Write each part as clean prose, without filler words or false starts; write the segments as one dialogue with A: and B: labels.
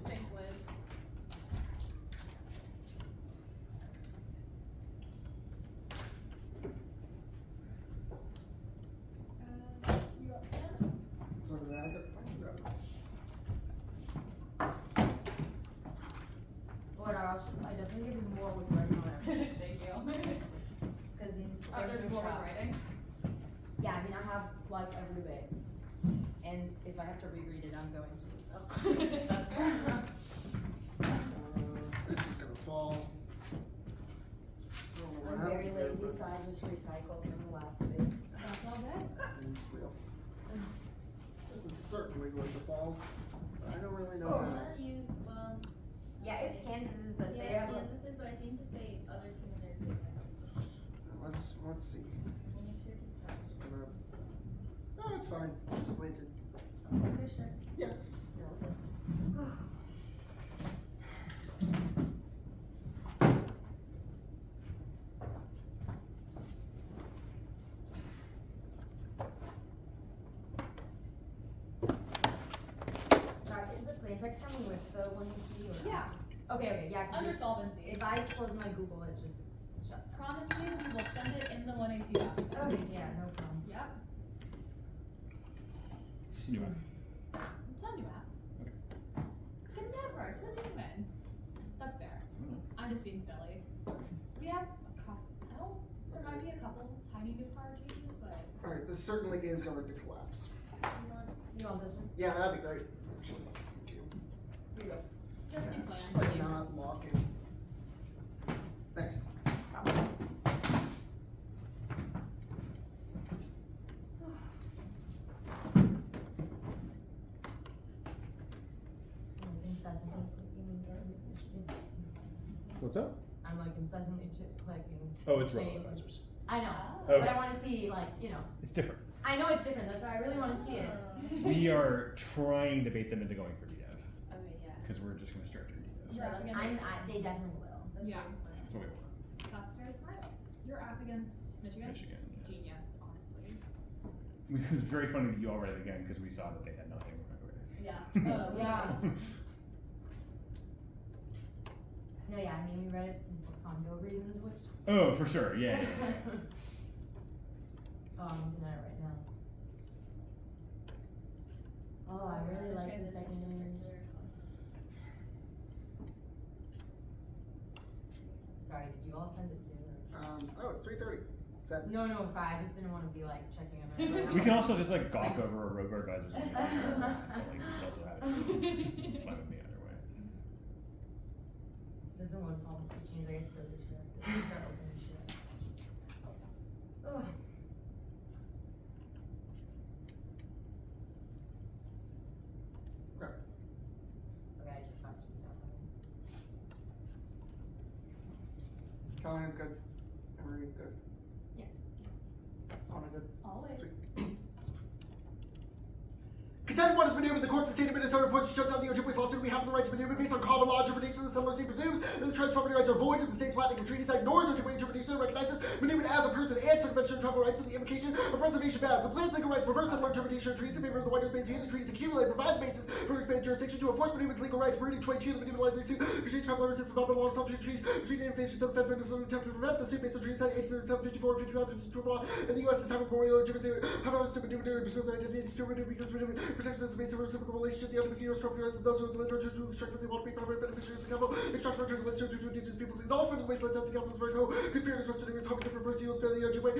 A: Thanks, Liz. You up to that?
B: So did I grab it?
C: What else? I definitely give you more with writing on it.
A: Thank you.
C: Because
A: There's more with writing.
C: Yeah, I mean, I have like every bit. And if I have to reread it, I'm going to. So.
A: That's fair.
B: This is gonna fall. I don't know what
C: I'm very
B: happened here,
C: lazy,
B: but
C: so I just recycle from the last page.
A: That's all good.
B: it's real. This is certainly going to fall. But I don't really know
D: So,
B: how.
D: not use, well,
C: Yeah, it's Kansas's, but they
D: yeah,
C: have.
D: Kansas's, but I think that they, other two in there could house.
B: Let's see.
D: We'll make sure it gets housed.
B: It's gonna. Oh, it's fine. It's just slanted.
D: Okay, for sure.
B: Yeah. Yeah, we're fine.
C: Sorry, is the plain text coming with the one you see? Or?
A: Yeah.
C: Okay, yeah. 'Cause
A: Under solvency.
C: if I close my Google, it just shuts down.
A: Promise you, we will send it in the 1AC document.
C: Okay, yeah, no problem.
A: Yep.
E: Just a new one.
A: It's not a new app.
E: Okay.
A: Could never. It's not even. That's fair. I'm just being silly. We have a couple. There might be a couple tiny new power changes, but
B: Alright, this certainly is going to collapse.
C: You want this one?
B: Yeah, that'd be great. Actually, thank you.
C: Here you go.
A: just new
B: Just
A: plans.
B: like not locking. Thanks.
C: Incessantly clicking in Dartmouth, Michigan.
E: What's up?
C: I'm like incessantly clicking.
E: Oh, it's
C: change.
E: rollerizers.
C: I know,
E: Okay.
C: but I want to see like
E: It's different.
C: I know it's different. That's why I really want to see it.
E: We are trying to bait them into going for DDEV
D: Okay, yeah.
E: because we're just going to start doing DDEV.
A: You're up against.
C: They definitely will.
D: That's
A: Yeah.
D: really smart.
E: That's what we want.
A: That's very smart. You're up against Michigan.
E: Michigan. Yeah.
A: Genius, honestly.
E: It was very funny that you all read it again because we saw that they had nothing.
A: Yeah.
C: Yeah. No, yeah. I mean, we read it for condo reasons, which.
E: Oh, for sure. Yeah.
C: Oh, I'm looking at it right now. Oh, I really like the second image. Sorry, did you all send it too?
B: Oh, it's 3:30. Is that?
C: No, sorry. I just didn't want to be like checking on it.
E: We can also just like gawk over a rogue advisors. Like, that's what happens. It's fine with me either way.
C: There's no one problem with this change. I get so distracted. I start opening shit. Ugh.
B: Okay.
C: Okay, I just got cheese down.
B: Callahan's good. Emory good.
C: Yeah.
B: Anna good.
A: Always.
B: Sweet. Contestant one has maneuvered the courts of the state of Minnesota reports to shut down the Ojibwe lawsuit on behalf of the rights of maneuver based on common law interpretation. The settler presumes that the tribe's property rights are void, and the state's flattening of treaties ignores Ojibwe interpretation and recognizes maneuvered as a person and circumvention of tribal rights with the invocation of reservation bounds. The plan's legal rights reverse settler interpretation of treaties in favor of the white Earth view the treaties accumulate, provide the basis for expanded jurisdiction to enforce maneuvered's legal rights. Reading 22, the maneuvered lies suit restrains tribal resistance of law and substitute trees between the invasions of the Federal Minnesota attempt to prevent the suit based on treaties signed 1854, 55, 52, and the U.S. is time memorial Ojibwe have always to maneuver to preserve their identity, still maneuver because maneuver protects us based on reciprocal relationship. The other U.S. property rights of those who have the literature to extract what they want to be primary beneficiaries of capital, extract for return to legislature to indigenous peoples, acknowledge the ways led down to capital's very co, conspirators, representatives, harvest and proposed deals by the Ojibwe,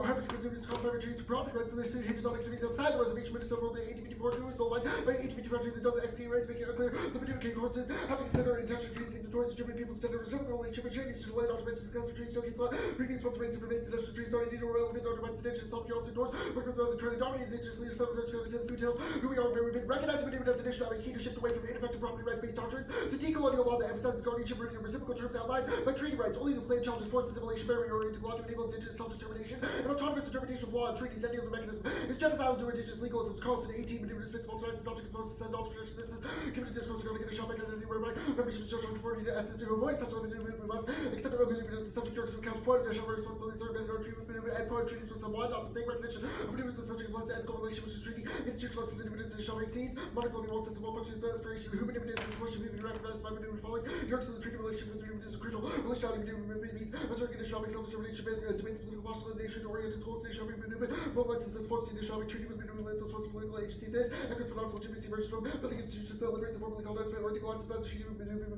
B: harvest consumers, complementary trees, property rights, and their suit hinges on activities outside the reservation. Minnesota ruled in 1854 to is nullified by 1854 treaty that does XP rights, making it unclear the maneuver king courts have to consider intentional treaties, signatories, Ojibwe people's tender reciprocal relationship and changes to relate automatic discuss trees, so it's previous response rates and pervades the trees, already need a relevant automatic sedation, self also ignores, working with other trying to dominate indigenous leaders, federal judges, to understand the food tales, who we are, where we've been recognized and maneuvered as an issue, having key to shift away from ineffective property rights based doctrines to decolonial law that emphasizes guardianship rooted in reciprocal terms outlined by treaty rights. Only the plan challenges forces assimilation barrier oriented law to enable indigenous self-determination and autonomous interpretation of law and treaties. Any other mechanism is genocidal to indigenous legalisms. Carlson 18 maneuvered principles rights and subject exposed to send all restrictions. This is given a discourse going to get a shot back at anywhere by membership is social conformity to essence to avoid such a maneuver must accept a manipulative as a subject of counterpoint, national responsibilities are amended or treatment and part treaties with someone, not something recognition of maneuvers as subject of plus ethical relation with the treaty, institutionalized manipulatives and shall exceeds, monoclonal one sense of all functions and aspiration, who manipulates this question will be recognized by maneuver following, the arcs of the treaty relationship with maneuver is crucial, relationality maneuver means a certain condition of self-determination, debates political postulate, nation-oriented schools, nation maneuver, mobilizes this force, the nation treaty with maneuver, the source of political agency, this, echoes for legitimacy emerges from building institutions that liberate the formerly called as or declines by the treaty with maneuver,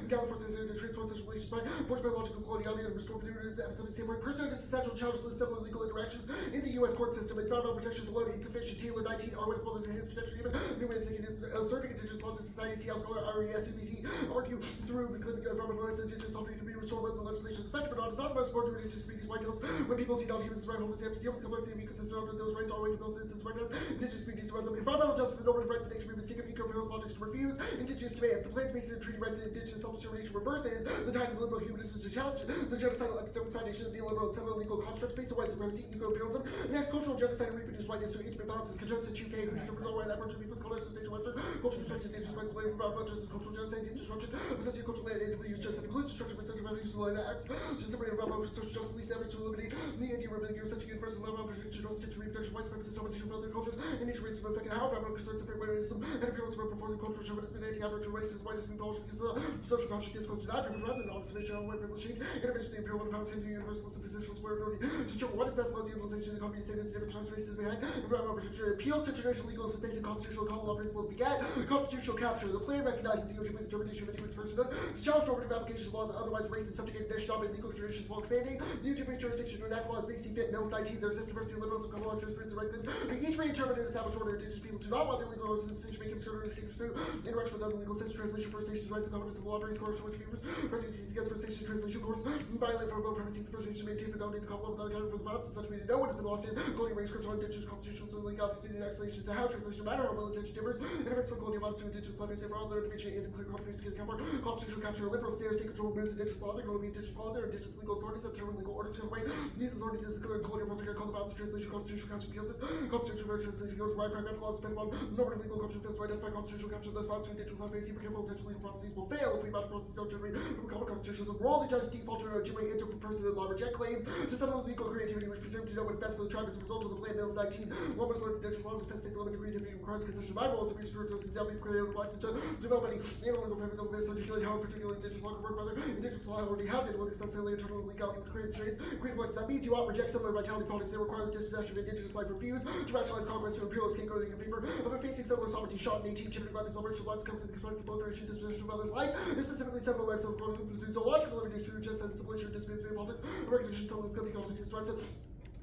B: Galliford says to transform such relations by forged by logical coloniality and restore maneuver is the episode standpoint. Person is essential challenge to several legal interactions in the U.S. court system. Environmental protections alone insufficient. Taylor 19 are what's more than enhanced protection. Even new way of thinking is asserting indigenous law to society. See how scholar RES UBC argue through claiming environmental rights and indigenous sovereignty can be restored whether the legislation is effective or not. It's not about support to indigenous communities. White hills when people see non-humans as right holders, they have to deal with the complexity of ecosystem under those rights. All right to build citizens recognize indigenous communities about them. Environmental justice and normative rights and nature movements take up eco-imperialist logics to refuse indigenous demands. The plans basis of treaty rights and indigenous self-determination reverses the tide of liberal humanism to challenge the genocidal external foundation of neoliberal and settler legal constructs based on white supremacy, eco-imperialism, next cultural genocide and reproduced whiteness through intimate violence is congested UK, who control control right aboriginal peoples, colors, stage western, cultural destruction, indigenous rights, labor, environmental justice, cultural genocide, and disruption of sociocultural land, and use just includes destruction for central values, like acts, just separate environmental social justice, least average to eliminate the Indian revenue, such a universal environmental protection, stitch reproduction, white supremacy, domination of other cultures, and nature racism affecting how environmental concerns affect racism, and imperialism are performing cultural chauvinism, and anti-aboriginal racism, whiteness being abolished because social conscious discourse denied privilege rather than non-discrimination on white privilege change, intervention in the imperial powers, the universalism, positions where to determine what is best allows the utilization of the company savings, different times racism behind, environmental protection, appeals to traditional legal and basic constitutional common law principles begat constitutional capture. The plan recognizes the OJP's interpretation of anyone's personhood to challenge normative applications of law that otherwise racist subjugate national and legal traditions while expanding the OJP's jurisdiction to enact laws they see fit. Mills 19, there exists diversity of liberals of common law jurisprudence and rights claims, but each reinterpreted and established order indigenous peoples do not want their legal norms and decision making obscure distinction through interaction with other legal systems, translation, First Nations rights and competence of law, various courts, which peoples, prejudices against First Nation translation courts, violate for premises of First Nation maintain fidelity to common law without accounting for the violence of such meaning. No one has been lost in colonial range scriptural indigenous constitutions and legalities and explanations to how translation matter how well intention differs. Interference from colonial violence to indigenous life for all their division is clear confidence to account for constitutional capture. Liberal stairs take control of moves indigenous laws. They're going to be indigenous laws. They're indigenous legal authorities that determine legal orders. Way these authorities is colonial project called the violence translation constitutional capture because this constitutional translation goes right pragmatic laws depend on normative legal culture fails to identify constitutional capture. Thus violence to indigenous life for careful intentional legal processes will fail if we match processes don't generate from common constitutions. And morally just default to generate into person and law reject claims to settle legal creativity which presumed to know what's best for the tribe as a result of the plan. Mills 19 one must learn indigenous law necessitates limited creativity requires concession. My role is to reach towards us and W creative license to develop any analytical framework that will best articulate how particularly indigenous law can work. Whether indigenous law already has it with necessarily internal legality which creates strains. Creative license that means you ought reject similar vitality politics that require the dispossession of indigenous life, refuse to rationalize conquest to imperial scapegoating in favor of effacing settler sovereignty. Shot in 18 typically life is celebration of lives comes in the complaints of liberation dispossession of others' life. This specifically settler life so who pursues a logical limitation to just and simulation disability politics. A recognition of settler's going to be constituted rights.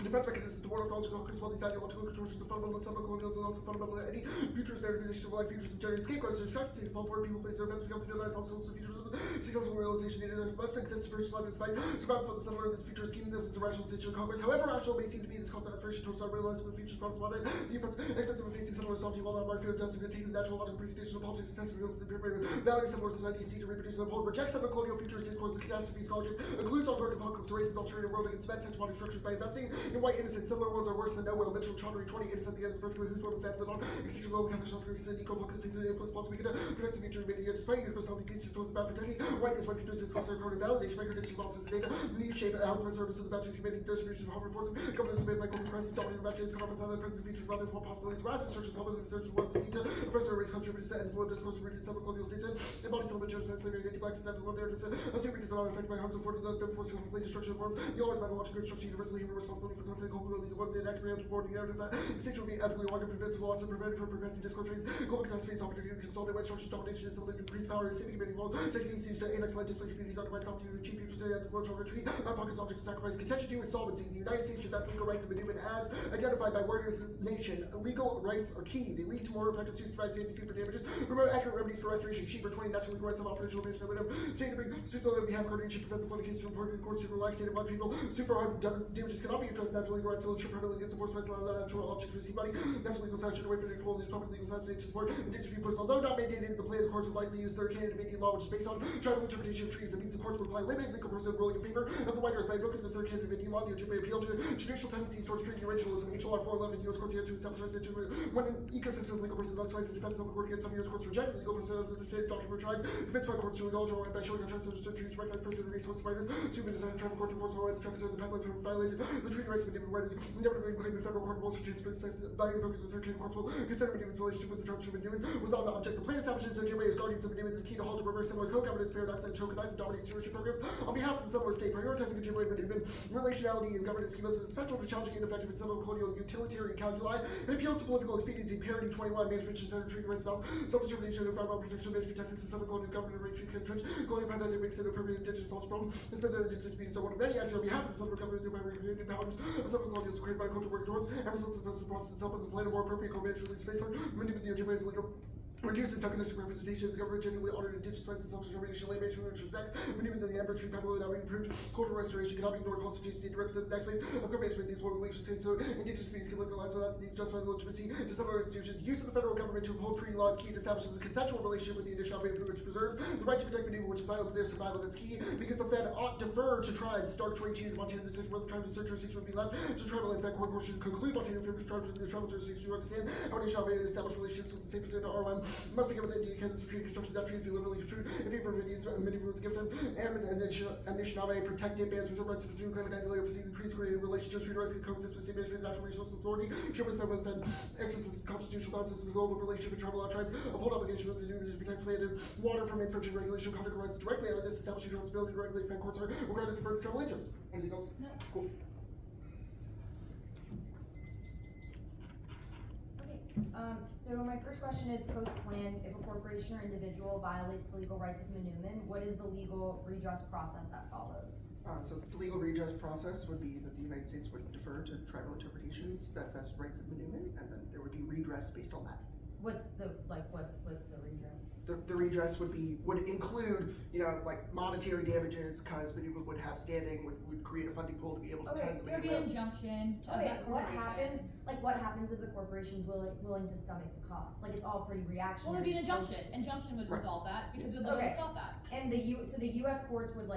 B: Defense mechanisms to ward off logical principles, these ideological contortions of fundamental settler colonialism and also fundamental to any futures narrativization of life, futures of generating scapegoats, distracted to fall forward, people place their events become to realize themselves of futurism, successful realization needed that must exist to purchase life and fight, survival for the settler, this future scheme, this is the rationalization of Congress. However rational may seem to be this constant aspiration towards our realizing the future's problems one day, the expensive of facing settler sovereignty while not marked field deaths and taking the natural logical precondition of politics, success reveals the pyramid, valuing settler society, seek to reproduce and uphold, rejects settler colonial futures, discourse, catastrophe, scholarship, includes all dark apocalypse, races, alternative world against men, hegemonic structures by investing in white innocent settler worlds are worse than no will. Mitchell, Chaudhary, 20 innocent, the end of spiritual, whose world is stand on, extinction global capital, self-creation, and eco-politics, the influence, plus we can protect the future, media, despite universal healthy thesis towards the bad protecting, whiteness, white futures, discourse, recording, validation, microdation, policies, data, these shape, health, service of the batteries, committing distribution of home reforms, governance made by global crisis, dominating batteries, conference, other present features, rather than possibilities, rise, research, public research, wants to see to oppressor race, contributors, and one discourse, rooted in several colonial states, and body settlement, genocide, slavery, anti-black, descent, one narrative, assuming it is not affected by harms afforded to those, never forced to complete destruction of forms, the always biological destruction, universally human responsibility for threats and culpabilities of one, the enacted reality for the narrative that extinction will be ethically longer for invincible loss and prevented from progressing discourse rates, global catastrophes, opportunity to consolidate white structures, domination, discipline, increase power, civic committee involved, techniques used to annex land, displace communities under white sovereignty, achieve futures and cultural retreat, pockets object of sacrifice, contention due with solvency. The United States should vest legal rights and maneuver as identified by Warriors Nation. Legal rights are key. They lead to more effective suits, provide safety for damages, promote accurate remedies for restoration, cheaper 20 natural legal rights of operational damage, whatever. State to bring suits on their behalf, guardianship, prevent the flood of cases from reported in courts to relax state of white people. Sue for harm damages cannot be addressed natural legal rights, so ensure primarily against enforcement of natural objects received body. Natural legal statute away from the control of the public legal statute to support indigenous viewpoints. Although not mandated in the plan, the courts would likely use third canon of Indian law, which is based on tribal interpretation of treaties. It means the courts would apply limited legal precedent ruling in favor of the white earth by invoking the third canon of Indian law. law, the Ojibwe appeal to judicial tendencies towards treaty originalism. HLR 411 U.S. courts have to establish rights to when an ecosystem is legal person thus right to defend itself in court against some U.S. courts reject the legal person of the state doctrine for tribes. Defense by courts to indulge or by showing contracts of treaties recognized person and resource writers. Suit the tribal court to enforce all rights. The tribal the pipeline have violated the treaty rights of Indian writers. Never to claim in federal court will transfer by invoking the third claim courts will consider Indian's relationship with the tribes of Indian was not an object. The plan establishes the Ojibwe as guardians of Indian is key to halt and reverse similar co-governance paradox and tokenize and dominate stewardship programs. On behalf of the settler state, prioritizing Ojibwe and Indian relationality and governance schemas is essential to challenging ineffective and settler colonial utilitarian calculi and appeals to political expediency. Parity 21, management should center treaty rights about self-determination and environmental protection, management protecting the settler colonial government and rape countries, colonial pandemic makes it appropriate indigenous knowledge problem. It's been the indigenous being someone of any action on behalf of the settler government by recreating powers of settler colonials created by culture working towards and results in the process itself as a plan of more appropriate co-management with space for manipulating the Ojibwe as legal. Reduces tokenistic representation, the government genuinely honored indigenous rights and self-determination, land management, which respects, management that the average tree people without being improved, cultural restoration cannot be ignored, calls for change need to represent the next wave of co-management. These women beliefs sustain so indigenous communities can live their lives without the need to justify the legitimacy to settler institutions. Use of the federal government to uphold treaty laws key and establishes a consensual relationship with the Anishinaabe, which preserves the right to protect maneuver, which is vital to their survival. That's key because the Fed ought defer to tribes. Stark 22, the Montana decision where the tribal jurisdiction would be left to tribal. In fact, court should conclude Montana favors tribal jurisdiction to understand how Anishinaabe establish relationships with the same percent of ROM must begin with the Indian Kansas treaty construction that treaty be liberally construed in favor of Indians and many was given and Anishinaabe protected bans reserve rights to pursue claim and later proceeding trees created relationships treaty rights can coexist with state management and natural resource authority share with the Fed exercise constitutional process of global relationship with tribal law tribes uphold obligation of the union to protect land water from infringement regulation conduct arises directly out of this establishing responsibility to regulate Fed courts are required to defer to tribal interests. Anything else?
A: No.
B: Cool.
C: So my first question is post-plan, if a corporation or individual violates the legal rights of Manoomin, what is the legal redress process that follows?
B: So the legal redress process would be that the United States would defer to tribal interpretations that vest rights of Manoomin, and then there would be redress based on that.
C: What's the redress?
B: The redress would include, like monetary damages, because Manoomin would have standing, would create a funding pool to be able to attend the
A: There'd be an injunction to that
C: what
A: corporation.
C: happens if the corporation's willing to stomach the cost? Like, it's all pretty reactionary.
A: Well, it'd be an injunction. Injunction would resolve that because we'd literally stop that.
C: And so the U.S. courts would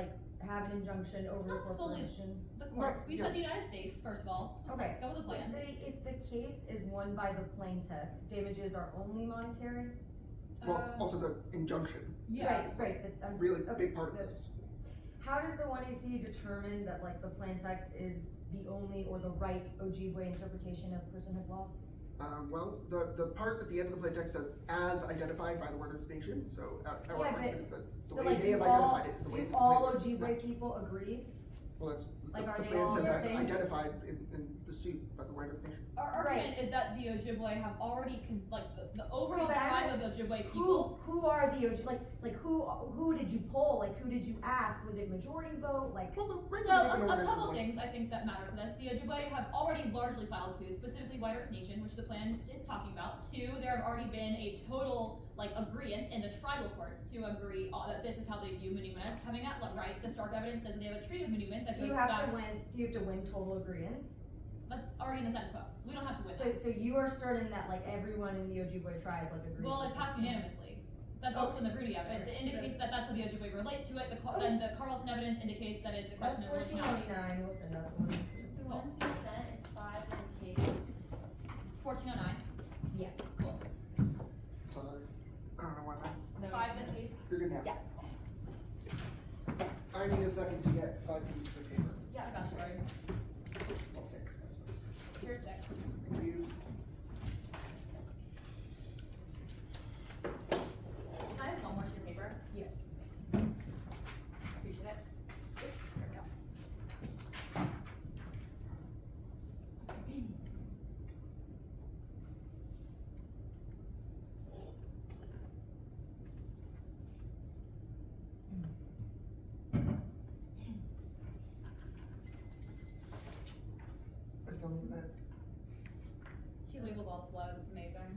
C: have an injunction over the
A: not solely
C: corporation.
A: The courts. We said the United States first of all. So let's go with the plan.
C: If the case is won by the plaintiff, damages are only monetary.
B: Well, also the injunction.
A: Yeah.
C: Right. But
B: Really a big part of this.
C: How does the 1AC determine that the plain text is the only or the right Ojibwe interpretation of personhood law?
B: Well, the part at the end of the plain text says, as identified by the word of nation, so our argument is that the way they have identified it is the way
C: do all Ojibwe people agree?
B: Well, that's,
C: are
B: the
C: they
B: plan
C: all
B: says
C: the
B: as
C: same?
B: identified in the suit by the word of nation.
A: Our argument is that the Ojibwe have already, the overall
C: But
A: tribe of Ojibwe people.
C: Who are the Ojibwe? Who did you poll? Who did you ask? Was it majority vote?
B: Well, the
A: So a couple things I think that matter for this. The Ojibwe have already largely filed suit, specifically White Earth Nation, which the plan is talking about. Two, there have already been a total agreement in the tribal courts to agree that this is how they view Manoomin as having that right. The Stark evidence says they have a treaty of Manoomin that goes back.
C: Do you have to win total agreements?
A: That's already in the status quo. We don't have to win.
C: So you are certain that everyone in the Ojibwe tribe agrees?
A: Well, it passed unanimously. That's also in the Rudy evidence. It indicates that that's how the Ojibwe relate to it. And the Carlson evidence indicates that it's a question of
C: That's
A: relationality.
C: 1499. We'll send out the one.
D: The ones you sent, it's 5 in case.
A: 1409.
C: Yeah.
A: Cool.
B: So, I don't know why not.
A: 5 in case.
B: You're good now.
C: Yeah.
B: I need a second to get 5 pieces of paper.
A: Yeah, I got you, right?
B: Well, 6, I suppose.
A: Here's 6.
B: Thank you.
A: I have one more sheet of paper.
C: Yeah.
A: Thanks. Appreciate it. There we go.
B: I still need a minute.
A: She labels all the flows. It's amazing.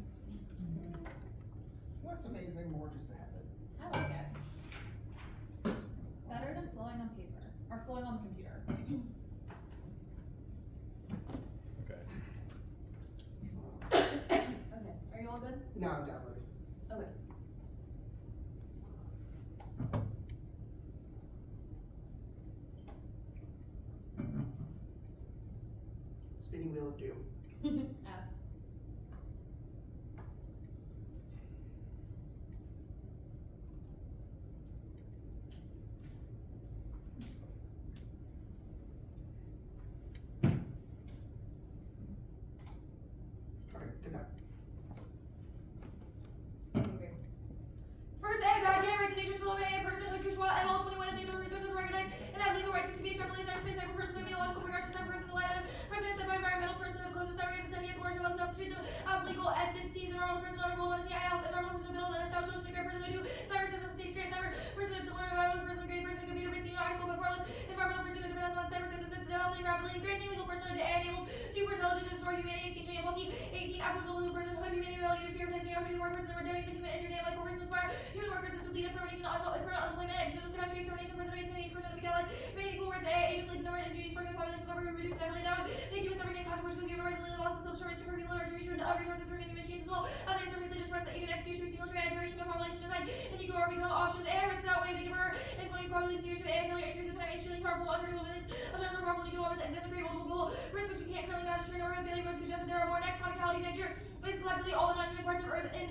B: Less amazing, more just a habit.
A: I like it. Better than flowing on paper or flowing on the computer.
E: Okay.
C: Okay. Are you all good?
B: Now I'm downloading.
C: Okay.
B: spinning wheel of doom.
A: F.
B: Okay, good night.
C: First A, bad game rights in nature's below A, personhood, control, and all 21 of natural resources recognized and have legal rights to be extrapolated cyberspace, cyber personhood, biological progression, type person, item, president set by environmental personhood, closest cyber rights, and yes, martial law, substitute them as legal entities, environmental person, honor, role, honesty, house, environmental person, middle, and established social grade person, do, cyber system, states, grade, cyber personhood, similar, environmental person, grade person, computer-based, email, article, before list, environmental person, dependence on cyber systems, developing rapidly, granting legal personhood to A enables super intelligence to destroy humanity, extinction, and policy, 18, after legal personhood, humanity relegated fear, placing opportunity more person, and redoing the human internet, like corporations fire, human workers, this would lead to permanent unemployment, existential catastrophe, extermination, preservation, 80% of the catalyst, granting equal rights to A, ages leading to injuries, forming population cover, reducing heavily down, make human suffering and consequential human rights, leading to loss of self-shortage, for people, retribution of resources for human machines as well, as I serve religious rights, even execution, military, and human population design, and you go or become options A, rights outweigh the giver, and 20 probabilities to A, failure, increase in time, extremely powerful, unpredictable millions of times more powerful, you go always exist, and create multiple global risks, which you can't currently imagine, turning over, and failure, but suggest that there are more next tonicality nature, basically collectively all the non-human parts of Earth and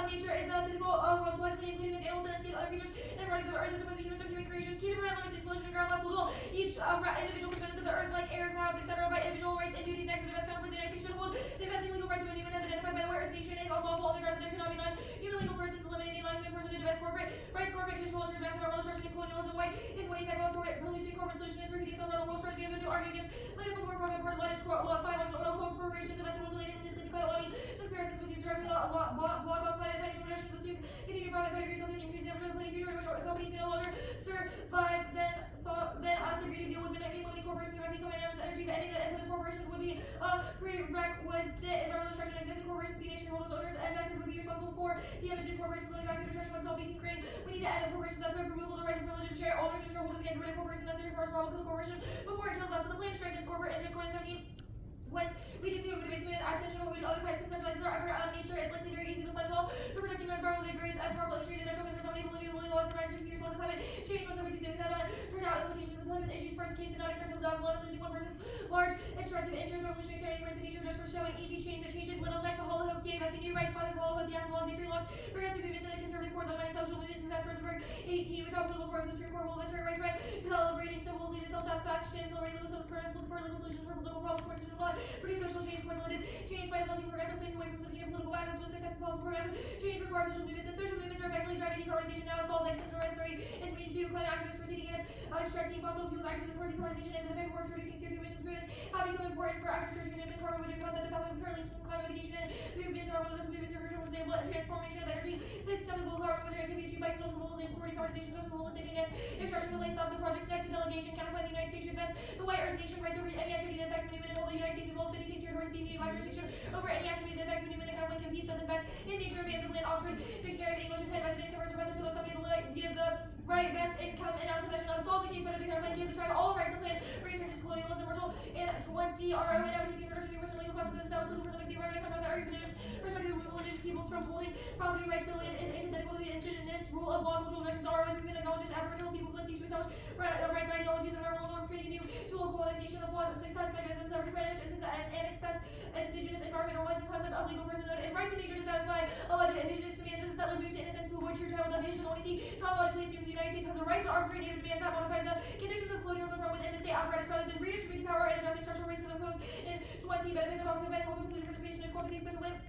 C: nature is the physical world collectively, including its animals, landscape, other features, and products of Earth as opposed to humans or human creations. Key to prevent limited explosion and ground loss will each individual components of the Earth, like air, clouds, etc., by individual rights and duties. Next, to the best conflict, the United States should hold the vesting legal rights of a human as identified by the Earth nation is unlawful on the grounds that there cannot be non-human legal persons, eliminating non-human person to divest corporate rights, corporate control, interest, massive environmental destruction, and colonialism. White in 20 corporate pollution, corporate solution is repeating itself around the world strategy and to argue against later before profit board letters, 500 oil corporations invested in related industry climate lobby. Since Paris was used directly block on climate financial projections assumed continued profit for degrees Celsius increase never really future in which companies can no longer survive. Then us agreed to deal with midnight limiting corporations investing company energy, but ending the input corporations would be a prerequisite. Environmental destruction existing corporations, C nation holders, owners, and investors would be responsible for damages. Corporations only guys destruction of self basing crane. We need to end the corporations that's removable the rights and privileges to share owners and shareholders get rid of corporations necessary for us to kill the corporation before it kills us. So the plan strengthens corporate interest going 17. Once we can see what motivates with attention what we otherwise conceptualize our effort out of nature, it's likely very easy to slide well for protecting environmental degrades and powerful industries and natural concerns, unable to do legal laws, prevention, future response to climate change. Once every 2 things out on turned out implementations, employment issues. First case did not occur until 2011, losing one person's large extractive interest, revolutionary ceremony, rights of nature just for show and easy change that changes little. Next, the Hollow Hope TA investing new rights, fathers, Hollow Hope, the Axel Law, victory logs, progressive movements, and the conservative courts, online social movements, success, Rosenberg, 18, without political court, the Supreme Court will assert rights, right, celebrating symbols, leading self-satisfaction, celebrating legal systems, currents, looking for legal solutions for political problems, court decisions, law, produce social change, point limited, change by developing progressive, cleaning away from subpoena political violence, when success is possible, progressive, change requires social movements, and social movements are effectively driving decarbonization now, solves existential rights 30, and 22, climate activists proceeding against extracting fossil fuels, activism towards decarbonization as an effective works reducing CO2 emissions movements have become important for activists researching and carbon, which are concept of pathway currently climate mitigation and movements, environmental justice movements, for sustainable transformation of energy system, the global carbon, which can be achieved by controllable rules and for decarbonization, social rules, taking against extraction of late stops and projects. Next, the delegation, counterpoint the United States should invest the white earth nation rights over any activity that affects movement and hold the United States as well as 50 states territories, DG, jurisdiction over any activity that affects movement and counterpoint competes as invest in nature, advance of land, Oxford Dictionary of English, and 10 invested in converse professor to somebody to give the right vest income and out of possession of solves the case better the counterpoint gives the tribe all rights to plan re-entrenches colonialism, virtual and 20 RO and advocacy for introduction universal legal consequences established legal person like the environment contracts that are religious perspective of religious peoples from holding property rights to land is antithetical to the indigenous rule of law. Cultural objections are movement acknowledges Aboriginal people must seek to establish rights, ideologies, and environmental norm, creating new tool of colonization. The flaws of success mechanisms that replenish and access indigenous environment normalize the concept of legal personhood and right to nature to satisfy alleged indigenous demands as a settler moved to innocence to avoid true tribal domination. Only see chronologically assumes the United States has the right to arbitrate native demands that modifies the conditions of colonialism from within the state apparatus rather than redistributing power and addressing structural racism codes in 20 benefits of opposite by also including participation is quoted the expense of land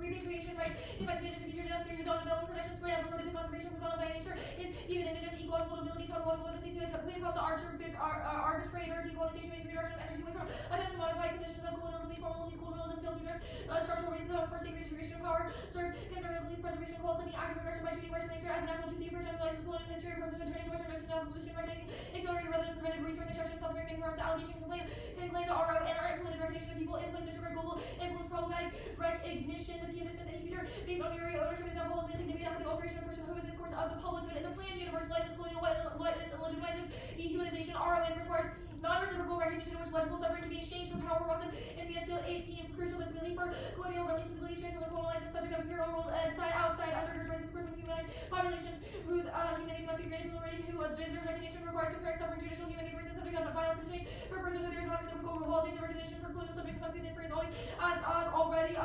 C: repatriation rights given indigenous features and serious don't develop protections for and permitted conservation persona by nature is even indigenous equal and ability to unlock with the state to complete from the arbitrator decolonization makes redirection of energy away from attempts to modify conditions of colonialism before multiculturalism fails to address structural racism for state redistribution of power serve conservative police preservation calls sending active aggression by treating rights of nature as a natural to the potentializes colonial history of personhood turning to western notion as evolution recognizing accelerating rather than prevented resource extraction self-directing the allegation can claim the RO and our implemented recognition of people in place to trigger global influence problematic recognition. The PM dismiss any future based on area ownership is now publicly significant after the alteration of personhood is discourse of the public good and the plan universalizes colonial whiteness and legitimizes dehumanization. RON requires non-reciprocal recognition in which legible suffering can be exchanged for power. Watson and Mansfield 18 crucial flexibility for colonial relations ability to transfer the colonized and subject of imperial rule inside outside undergirds rights of person humanized populations whose humanity must be granted liberating who deserves recognition requires comparing suffering judicial humanity versus subject of violence and change for a person who there is not reciprocal politics and recognition for colonial subjects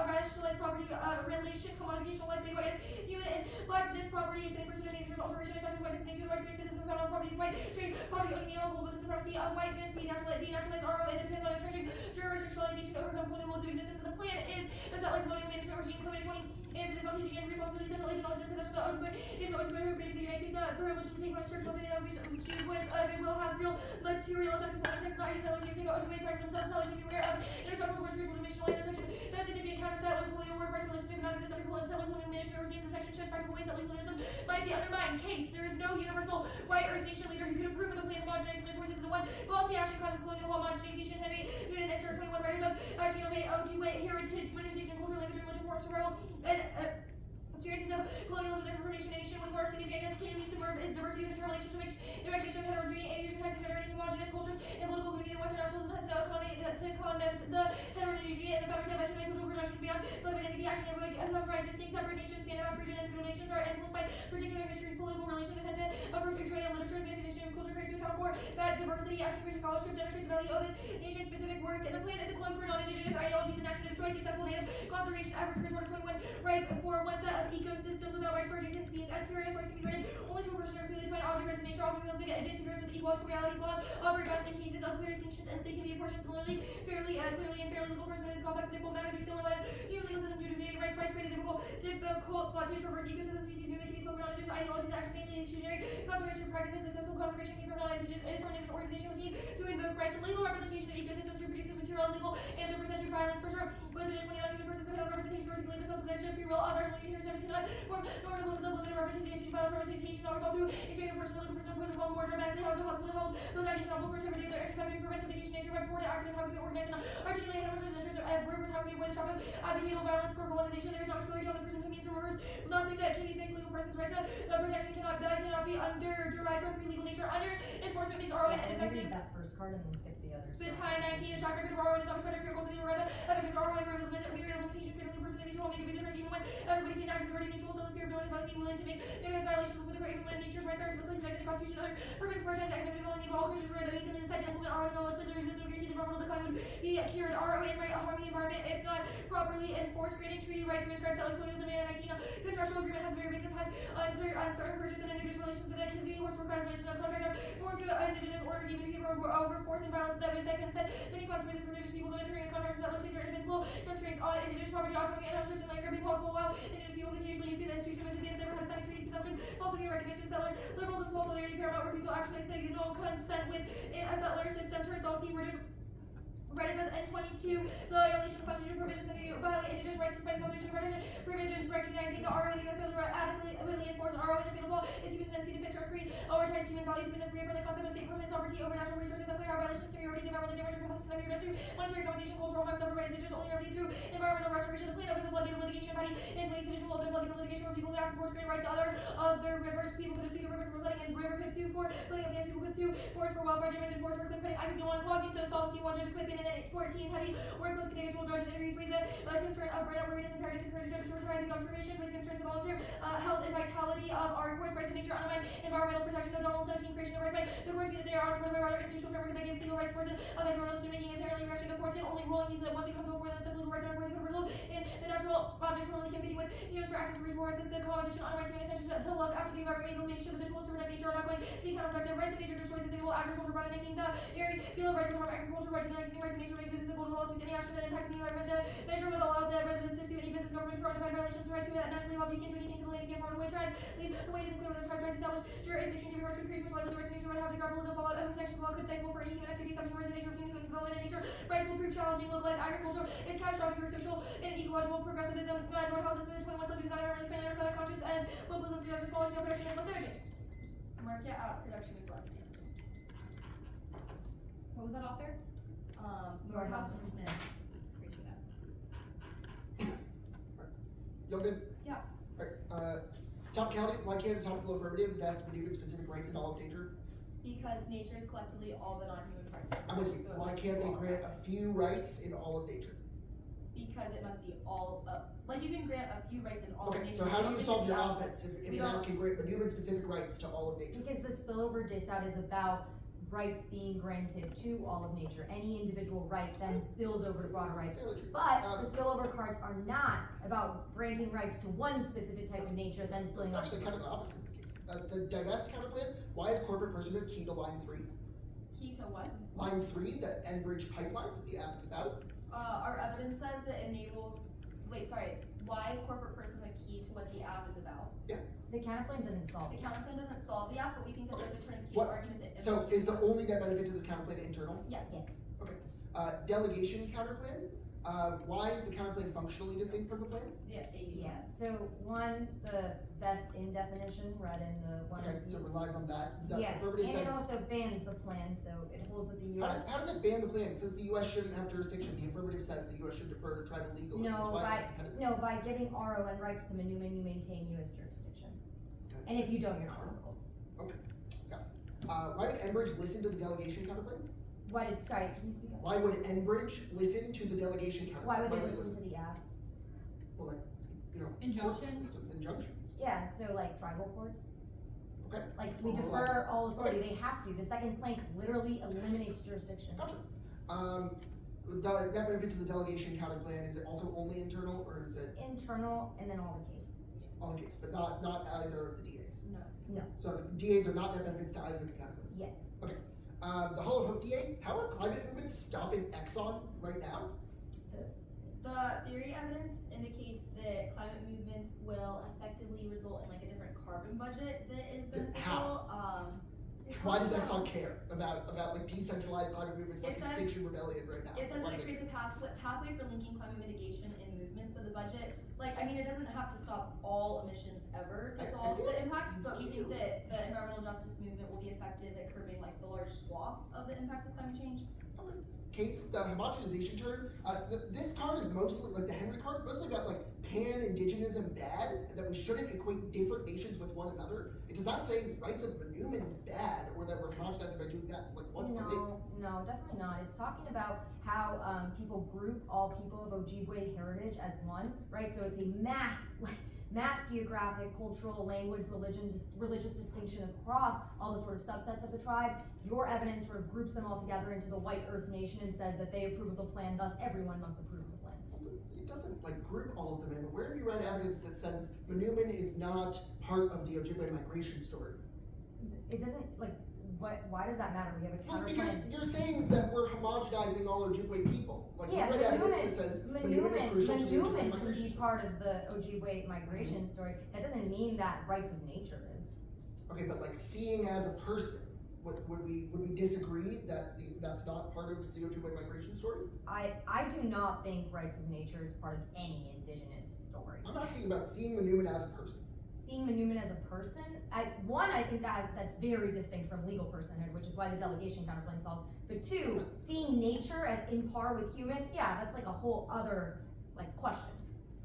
C: rationalized property relation, commodification of life made whiteness, human and blackness property, and any person of nature's alteration, expression, whiteness, nature, the rights of citizens found on properties, white, trade, property owning animal, with the supremacy of whiteness, denaturalized RO, and depends on entrenching jurisdictionalization to overcome colonial modes of existence. And the plan is the settler colonial management regime, COVID-20, emphasis on teaching and responsibility, central agent knowledge and possession of the Ojibwe, is Ojibwe who created the United States, privilege to take on church, with goodwill has real material effects in politics, not using the single Ojibwe price themselves, knowledge to be aware of, interceptional towards spiritual dimension, this section does significant counter settler colonial work price relationship not exist under colonial settler colonial management regimes. The section shows practical ways that colonialism might be undermined in case there is no universal white earth nation leader who can approve of the plan homogenizing their choices into one policy action causes colonial homogenization. Henry Newton and 21 writers of Ojibwe heritage, manifestation, cultural language, religion, work, survival, and experiences of colonialism different from nation to nation. One of our significant clearly submerged is diversity within tribal nations, mix in recognition of heterogeneity and Asian types of generating homogeneous cultures and political community. The Western nationalism has now to condemn the heterogeneity and the fabric of national and cultural production beyond limiting the action of comprise distinct separate nations. Scandinavian region and individual nations are influenced by particular histories, political relations, and tend to approach trade, literature, manifestation, and culture creates to account for that diversity. Action creates scholarship demonstrates the value of this nation-specific work, and the plan is a clone for non-indigenous ideologies and action to destroy successful native conservation efforts. Bridgewater 21 rights for one set of ecosystems without rights for adjacent scenes. As curious rights can be granted only to a person or clearly defined object rights in nature, often fails to get to grips with ecological realities. Laws operate best in cases of clear distinctions, and they can be apportioned similarly, fairly, clearly, and fairly. Legal person who is complex and difficult matter through similar human legal system due to community rights created difficult spot to traverse ecosystem species movement can be clone non-indigenous ideologies, actions, namely exclusionary conservation practices. Successful conservation came from non-indigenous organization with need to invoke rights and legal representation of ecosystems to produce material illegal anthropocentric violence. For sure, Western 29 human persons have no representation or articulate themselves with the free will of rational unity cannot form normal limits of limited representation, violence, representation, not resolved through exchange of personal legal person, opposed one more dramatically, house of husband, held those acting accountable for interpreting their interests, having prevents education, nature, report, activists, how can be organized and articulate head interests of rivers, how can be avoid the trap of advocating violence for colonization. There is no exclusivity on the person who means the rivers, nothing that can be faced legal person's rights of protection cannot be derived from legal nature. Under enforcement makes RON ineffective.
F: Read that first card and then skip the others.
C: Battalion 19, the track record of RON is not betrayed critical city rather evidence of RON reveals the limitation critically person nature will make a big difference even when everybody can act as already nature will still appear knowing if be willing to make this violation with the great even when nature's rights are explicitly protected in the Constitution. Other perfect protest academic development of all creatures where the main thing is decided to implement RON knowledge so there is no guarantee the environmental decline would be cured. RON right harm the environment if not properly enforced. Granting treaty rights transcribes that colonialism and 19 contractual agreement has a very basis has uncertain purchase and indigenous relations so that can see horse requirements of contract formed to indigenous orders even if people over force and violence that way second said many consequences for indigenous peoples of entering in contracts that states are invincible constraints on indigenous property autonomy and assertion like be possible while indigenous peoples occasionally use the institution of advance never had a signing treaty consumption falsity recognition settler liberals and solidarity paramount refusal actually say no consent with in a settler system turns all team reduce. Right as N22, the violation of constitutional provisions that violate indigenous rights despite constitutional provisions recognizing the RO in the U.S. fails to adequately enforce RO in the fatal law is human tendency to fix or create overtime human values witness free from the concept of state permanent sovereignty over natural resources. Unclear how violations can be remedied environmental damage or complexity that may rescue monetary compensation, cultural harm suffered by indigenous only remedied through environmental restoration. The plan opens a floodgate of litigation body in 22 additional open floodgate of litigation where people who ask for create rights to other rivers. People could sue the river for flooding and river could sue for flooding of dam. People could sue forest for wildfire damage and forest for clean cutting. I could go on clogging so solvency one judge equipping and then it's 14 heavy workloads can individual judges interviews raise the concern of burnout, weariness, and tiredness, encourage judges to provide these observations, raise concerns for the long-term health and vitality of our courts, rights of nature, undermine environmental protection of Donald 17, creation of rights by the courts be that they are supported by rather institutional framework that gives civil rights person of environmental decision-making is inherently reaction. The courts can only rule in cases that once they come before them, accept legal rights and enforcement result in the natural objects formally competing with humans for access to resources. The competition on rights paying attention to look after the environment, able to make sure that the tools to protect nature are not going to be counterproductive. Rights of nature, choices, enable agriculture, brought in 19 the area, Bill of Rights, reform agriculture, rights to rights of nature, make business and laws to any action that impacts the environment. The measure would allow the residents to sue any business government for undefined violations. Right to naturally love you can't do anything to the land you can't farm away tribes. Lead the way isn't clear whether tribes rights establish jurisdiction, giving rights to creation, which the rights of nature would have the grapple with the fallout of protections law could stifle for any human activity, such as rights of nature, routine human development and nature. Rights will prove challenging. Localized agriculture is catastrophic for social and ecological progressivism. Nordhaus and Smith 21 Levy design really friendly, are conscious and localism suggests that small scale production is less energy. Market production is less energy.
A: What was that author?
F: Nordhaus and Smith.
A: Appreciate that.
B: Y'all good?
A: Yeah.
B: Alright, top county, why can't a topical affirmative vest Manuban specific rights in all of nature?
C: Because nature is collectively all the non-human parts.
B: I'm with you.
C: So
B: Why can't they grant a few rights in all of nature?
C: Because it must be all of, like you can grant a few rights in all of
B: Okay,
C: nature.
B: so how do you solve your
C: alpha.
B: offense if
C: We
B: an app
C: don't-
B: can grant Manuban specific rights to all of nature?
F: Because the spillover disout is about rights being granted to all of nature. Any individual right then spills over to broader rights.
B: Necessarily true.
F: But the spillover cards are not about granting rights to one specific type of nature, then spilling
B: That's
F: over.
B: actually kind of the opposite of the case. The divest counterplan, why is corporate personhood key to line 3?
C: Key to what?
B: Line 3, the Enbridge pipeline that the app is about.
C: Our evidence says that enables, why is corporate personhood key to what the app is about?
F: The counterplan doesn't solve
C: The
F: it.
C: counterplan doesn't solve the app, but we think that there's a turns case
B: What-
C: argument that.
B: So is the only net benefit to this counterplan internal?
C: Yes.
F: Yes.
B: Delegation counterplan, why is the counterplan functionally distinct from the plan?
C: Yeah,
F: Yeah, so one, the best in definition, read in the one.
B: Okay, so it relies on that. The
F: Yeah, and
B: affirmative
F: it
B: says,
F: also bans the plan, so it holds that the
B: how
F: US.
B: does it ban the plan? It says the US shouldn't have jurisdiction. The affirmative says the US should defer to tribal legal systems.
F: No,
B: Why is
F: by,
B: that competitive?
F: no, by giving RON rights to Manuman, you maintain US jurisdiction.
B: Okay.
F: And if you don't, you're not liable.
B: Why would Enbridge listen to the delegation counterplan?
F: Sorry, can you speak up?
B: Why would Enbridge listen to the delegation counterplan?
F: Why would they listen to the app?
B: Well, like, court
A: Injunctions?
B: systems, injunctions.
F: Yeah, so like tribal courts.
B: Okay.
F: Like, we
B: Well,
F: defer all authority, they have to, the second plank literally eliminates jurisdiction.
B: Gotcha. The net benefit to the delegation counterplan, is it also only internal, or is it
F: Internal, and then all the case.
B: all the case, but not either of the DAs?
C: No.
B: So the DAs are not net benefits to either of the counterplanes?
F: Yes.
B: The Hollow Hook DA, how are climate movements stopping Exxon right now?
C: The theory evidence indicates that climate movements will effectively result in like a different carbon budget that is beneficial.
B: Why does Exxon care about like decentralized climate movements like
C: It says-
B: Extinction Rebellion right now?
C: It says
B: Why
C: that
B: do
C: it
B: they
C: creates a pathway for linking climate mitigation and movements, so the budget, it doesn't have to stop all emissions ever
B: I
C: to solve
B: feel
C: the
B: like
C: impacts, but we
B: you
C: think
B: do.
C: that the environmental justice movement will be effective at curbing like the large swath of the impacts of climate change.
B: Okay. Case the homogenization term. This card is mostly like the Henry card is mostly about like pan-indigenism bad, and that we shouldn't equate different nations with one another. It does not say rights of Manuman bad, or that we're homogenizing by doing that. So like, what's the link?
F: No, definitely not. It's talking about how people group all people of Ojibwe heritage as one, right? So it's a mass geographic, cultural, language, religious distinction across all the sort of subsets of the tribe. Your evidence sort of groups them all together into the white earth nation and says that they approve of the plan, thus everyone must approve of the plan.
B: It doesn't like group all of them in, but where have you read evidence that says Manuman is not part of the Ojibwe migration story?
F: It doesn't, why does that matter? We have a
B: Well,
F: counter
B: because
F: plan.
B: you're saying that we're homogenizing all Ojibwe people. Like,
F: Yeah,
B: you read evidence that says Manuman is crucial to the Ojibwe
F: Manuman can
B: migration
F: be
B: story.
F: part of the Ojibwe migration story. That doesn't mean that rights of nature is.
B: Okay, but like seeing as a person, would we disagree that that's not part of the Ojibwe migration story?
F: I do not think rights of nature is part of any indigenous story.
B: I'm asking about seeing Manuman as a person.
F: Seeing Manuman as a person, I think that's very distinct from legal personhood, which is why the delegation counterplan solves. But two, seeing nature as in par with human, yeah, that's like a whole other question.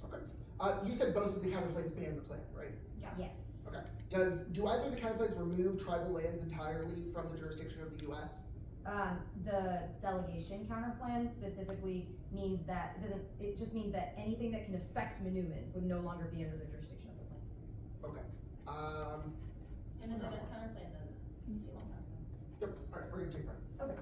B: Okay. You said both of the counterplanes ban the plan, right?
C: Yeah.
F: Yeah.
B: Okay. Do either of the counterplanes remove tribal lands entirely from the jurisdiction of the U.S.?
F: The delegation counterplan specifically means that it just means that anything that can affect Manuman would no longer be under the jurisdiction of the plan.
B: Okay.
C: And the divest counterplan doesn't.
B: Yep. All right. We're gonna take that.
F: Okay.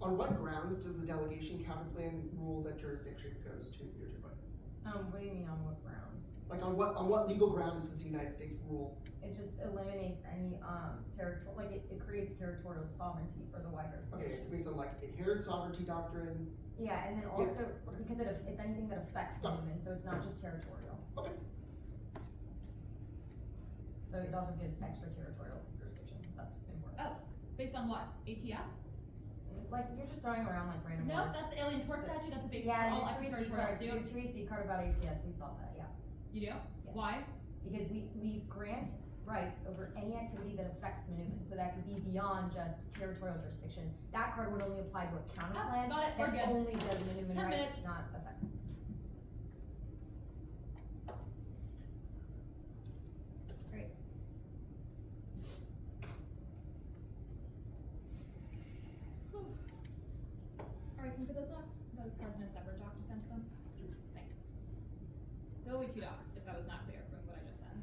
B: On what grounds does the delegation counterplan rule that jurisdiction goes to the Ojibwe?
F: What do you mean on what grounds?
B: Like on what legal grounds does the United States rule?
F: It just eliminates any territorial, like it creates territorial sovereignty for the white earth.
B: Okay, it's based on like inherent sovereignty doctrine.
F: Yeah, and then
B: Yes,
F: also
B: okay.
F: because it's anything that affects
B: Yeah.
F: human, so it's not just territorial.
B: Okay.
F: So it also gives extraterritorial jurisdiction. That's important.
A: Oh, based on what? ATS?
F: Like you're just throwing around like random
A: No,
F: words.
A: that's the Alien Tort Statute. That's the basis
F: Yeah,
A: for
F: and
A: all
F: the 3C
A: extraterritorial
F: card, the
A: suits.
F: 3C card about ATS, we saw that, yeah.
A: You do?
F: Yes.
A: Why?
F: Because we grant rights over any activity that affects Minuman, so that could be beyond just territorial jurisdiction. That card would only apply to a counterplan
A: got it, we're
F: that
A: good.
F: only does Minuman
A: 10
F: rights,
A: minutes.
F: not effects.
A: Great. Alright, can you put those cards in a separate doc to send to them? Thanks. There'll be 2 docs if that was not clear from what I just said.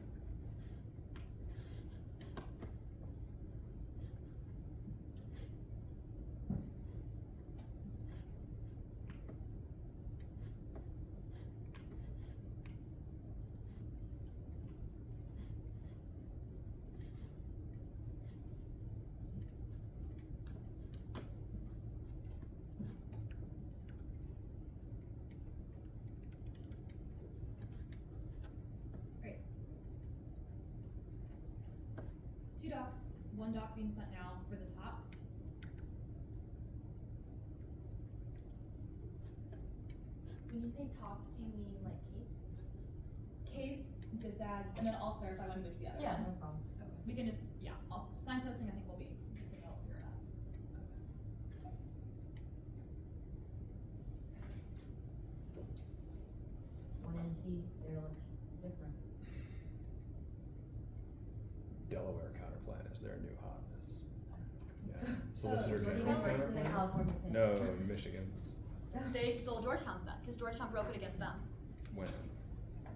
A: Great. 2 docs, 1 doc being sent now for the top.
D: When you say top, do you mean like case?
A: Case, disads, and then I'll clarify when we move to the other
F: Yeah,
A: one.
F: no problem.
A: We can just, yeah, signposting I think will be, I'll figure it out.
F: One NC, there looks different.
E: Delaware counterplan is their new hotness. Yeah. Solicitor
A: Georgetown
E: General
A: versus
F: in the
E: counterplan?
F: California thing.
E: No, Michigan's.
A: They stole Georgetown's then, because Georgetown broke it against them.
E: When?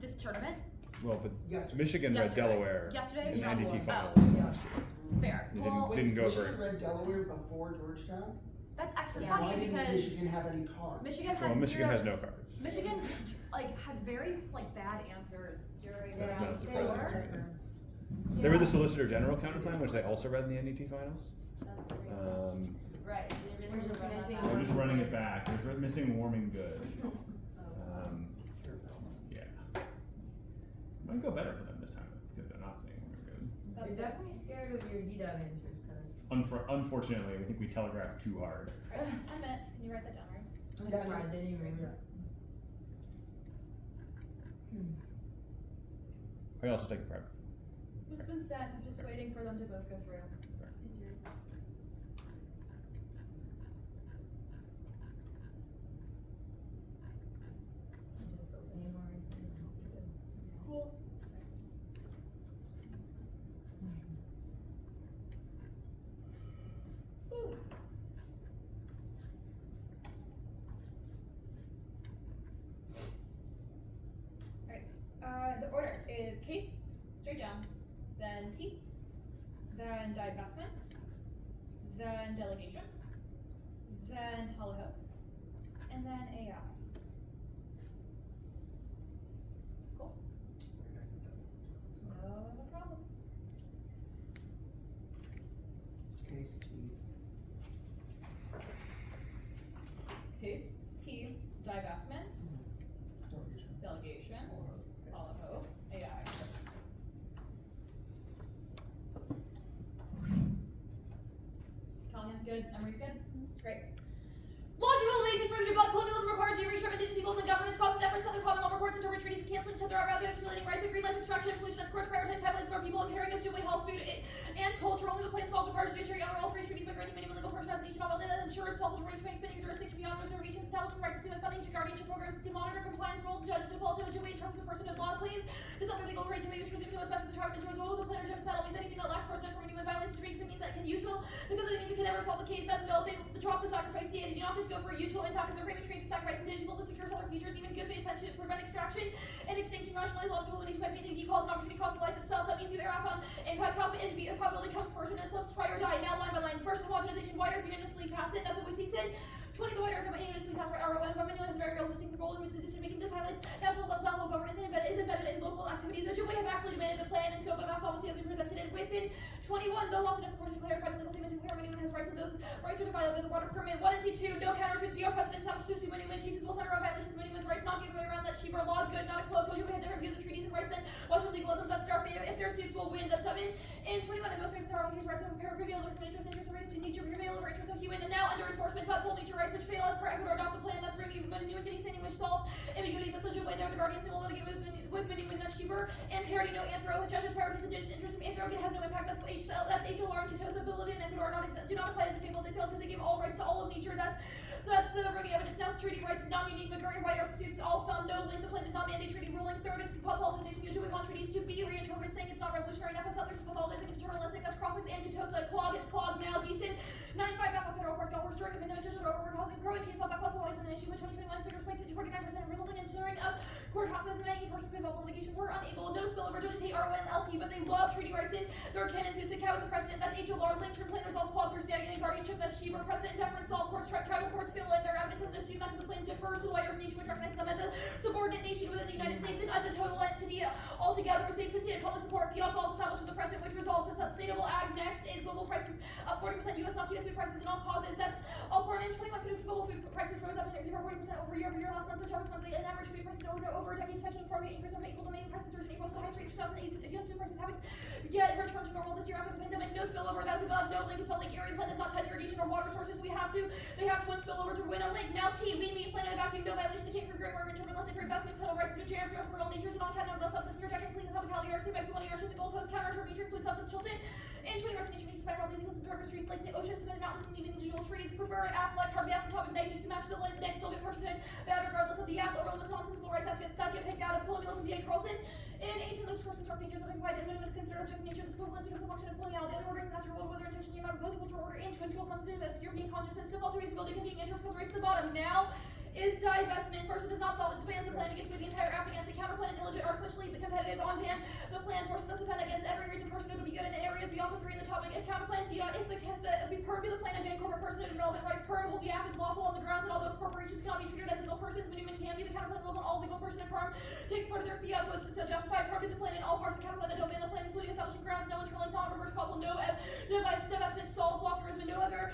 A: This tournament,
E: Well, but
B: Yesterday.
E: Michigan read
A: Yesterday.
E: Delaware
A: Yesterday?
E: in the
F: Yeah.
E: NDT
F: Oh,
E: finals
F: yeah.
E: last year.
A: fair.
E: It
A: Well,
E: didn't go
B: Michigan
E: very.
B: read Delaware before Georgetown?
A: that's actually
F: Yeah,
A: funny
B: Why didn't
A: because
B: Michigan have any cards?
A: Michigan
E: Well,
A: had
E: Michigan
A: 0
E: has no cards.
A: Michigan had very bad answers during
E: That's
A: round
E: not
F: they
E: 4.
F: were.
E: They were the Solicitor General counterplan, which they also read in the NDT finals.
D: That's the reason.
C: Right. They
F: We're
C: really
F: just
C: were running
F: missing
C: that
E: They're
C: back.
E: just running it back. There's missing warming good. Yeah. Might go better for them this time because they're not saying warming good.
A: That's
F: You're definitely scared of your DDoG answers, cause.
E: Unfortunately, I think we telegraphed too hard.
A: Alright, 10 minutes. Can you write that down, right?
F: I'm surprised they didn't even remember.
E: I also take the prep.
A: It's been sent. I'm just waiting for them to both go through. Is yours?
F: I just opened Emory, so I hope you're good.
A: Cool. Alright, the order is case, straight down, then T, then divestment, then delegation, then hollow hope, and then AI. Cool. No problem.
B: Case T.
A: Case, T, divestment,
B: Delegation.
A: delegation,
B: All
A: hollow hope, AI. Callahan's good, Emory's good? Great.
C: Law to elevation from Jabal colonialism requires the erasure of indigenous peoples and governments, costs and efforts that the common law reports interpret treaties, canceling each other out, rather than accumulating rights, agreed life extraction, and pollution as courts prioritize pipelines for our people, impairing of Ojibwe health, food, and culture. Only the plain salt requires judiciary honor all free treaties by granting minimum legal portion as an each novel that ensures self-determination, expanding jurisdiction beyond reservations, establishing right to sue and funding to guardianship programs to monitor compliance, role the judge to default to Ojibwe in terms of personhood law claims. This under legal right to make which presumed to us best of the tribe as a result of the plan or genocide means anything that lacks personhood from anyone violates the treaties. It means that it can usual because it means it can never solve the case. That's no, they drop the sacrifice. Yeah, they do not just go for a mutual impact because they're framing treaties to sacrifice indigenous people to secure southern futures, even good faith intention to prevent extraction and extinction, rationalize laws of elimination by painting key calls and opportunity cost of life itself. That means you err upon impact and probability comes first and then flips prior die. Now line by line. First homogenization, white earth unanimously pass it. That's what we see said.
A: decision-making. This highlights national level governance and is embedded in local activities. Ojibwe have actually demanded the plan and scope of solvency has been presented in within 21. The law suggests the portion declared by the legal statement to clear anyone has rights, and those rights are divided by the water permit. 1 and C2, no countersuits, zero precedent established to sue anyone. Cases will center on violations of anyone's rights, not the other way around. That sheep are laws good, not a cloak. Ojibwe have different views of treaties and rights than Western legalisms that start there. If their suits will win, that's 7 and 21. And most rights are case rights of prevail over interest of nature, prevail over interest of human, and now under enforcement, but full nature rights which fail as per Ecuador adopt the plan. That's renewed, but a new and getting standing which solves ambiguities that Ojibwe they're the guardians and will litigate with many when that's cheaper. And parity no anthro, judges priorities indigenous interests of anthro has no impact. That's HLR and Katosa ability and Ecuador do not apply as a fables. They fail because they give all rights to all of nature. That's the running evidence. Now treaty rights, non-unique, McGurry, White Earth suits, all found no link. The plan does not mandate treaty ruling. Third is pathologization. Usually we want treaties to be reinterpreted, saying it's not revolutionary enough. As settlers pathologizing and paternalistic. That's Crossings and Katosa. Clog, it's clogged now. Decent. 9-5 back with federal court. Galwars during the pandemic. Judges are over causing growing case law backlash always with an issue. By 2021, figures spiked to 49%, resulting in sharing of courthouses. Many persons involved in litigation were unable. No spillover. Judges hate RON and LP, but they love treaty rights in their canon suits. They cabin the precedent. That's HLR. Link term plan results. Clogged for standing and guardianship. That's Sheber. Precedent deference. Solve courts. Tribal courts fill in their evidence as an assumed that the plan differs to the wider nation, which recognizes them as a subordinate nation within the United States and as a total entity altogether. If they conceded public support, fiat also establishes a precedent which results in sustainable ag. Next is global prices up 40%. U.S. non-keto food prices in all causes. That's all corn in 21. Global food prices rose up 40% over year. Last month, the Travis monthly and average food prices over a decade, spiking from 8% of equal to main prices surge in April to the highest rate in 2008. U.S. food prices haven't yet returned to normal this year after the pandemic. No spillover. That's above. No link until Lake Erie. Plan does not touch irrigation or water sources. They have to win spillover to win a link. Now T. We mean plan in a vacuum. No violation. They can't prove or interpret unless they prove investment total rights to the generic real natures and all kind of the substance rejecting complete topicality or by the money or the goalpost counter term nature includes substance chilton. And 20 rights nature by probably legal river streets like the oceans, but mountains, and even individual trees. Prefer afflex, hard the topic neg needs to match the next still get personhood bad regardless of the app over Wisconsin civil rights that get picked out of colonialism via Carlson. In 18 looks source construct natures of implied and minimum is considered object nature. This equivalent becomes a function of coloniality and ordering natural world, whether intentionally or not opposing cultural order and control constitutive of European consciousness to falter stability can be entered because race to the bottom. Now is divestment. First, it does not solve it. Bans the plan against the entire act against the counterplan is illegit, artificially competitive on ban. The plan forces us to defend against every reason personhood to be good in areas beyond the 3 in the topic. If counterplan fiat, if we perm to the plan and ban corporate personhood and relevant rights, perm hold the act is lawful on the grounds that although corporations cannot be treated as legal persons, Manuman can be. The counterplan rules on all legal person and perm takes part of their fiat, so it's to justify perm to the plan in all parts of the counterplan that don't ban the plan, including establishing grounds, no internal thought, reverse causal, no divestment solves lawfulness, no other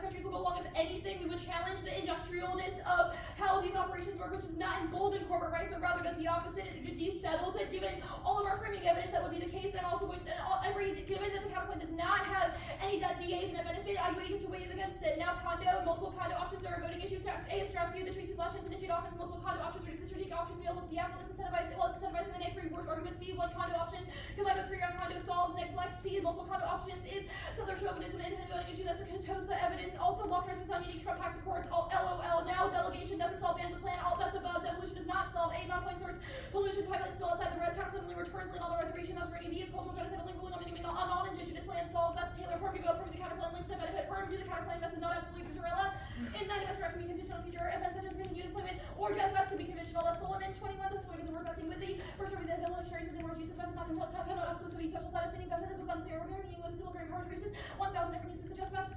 A: countries will go along with anything. We would challenge the industrialness of how these operations work, which is not embolden corporate rights, but rather does the opposite. It desettles it, given all of our framing evidence that would be the case, and also given that the counterplan does not have any DAs and a benefit, I waited to weigh against it. Now multiple condo options are a voting issue. A is Strauss view, the Tracy's last chance initiate offense, multiple condo options, reduce the strategic options available to the applicants, incentivizing the next 3 worst arguments. B, 1 condo option, combined with 3 on condo solves, next flex. C, multiple condo options is settler chauvinism, independent voting issue, that's a Katosa evidence. Also, law enforcement sound unique, Trump hack the courts, all LOL. Now delegation doesn't solve bans the plan, all that's above. Devolution does not solve. A, non-point source, pollution, pipeline spill outside the res, counterplan only returns land on the reservation, that's rating. B is cultural genocide, ruling on non-indigenous land solves, that's Taylor. Perm to go, perm to the counterplan links to benefit, perm to the counterplan investment, not absolute Jarella. In 9 of can be contingent on future events such as continued employment or death can be conventional. That's Solomon. 21 the point of the word vesting with the first over the revolutionaries and the word use of vested not cannot absolutely special status, meaning vested it was unclear. Ordinary meaning was still very hard to produce 1,000 different uses suggest vest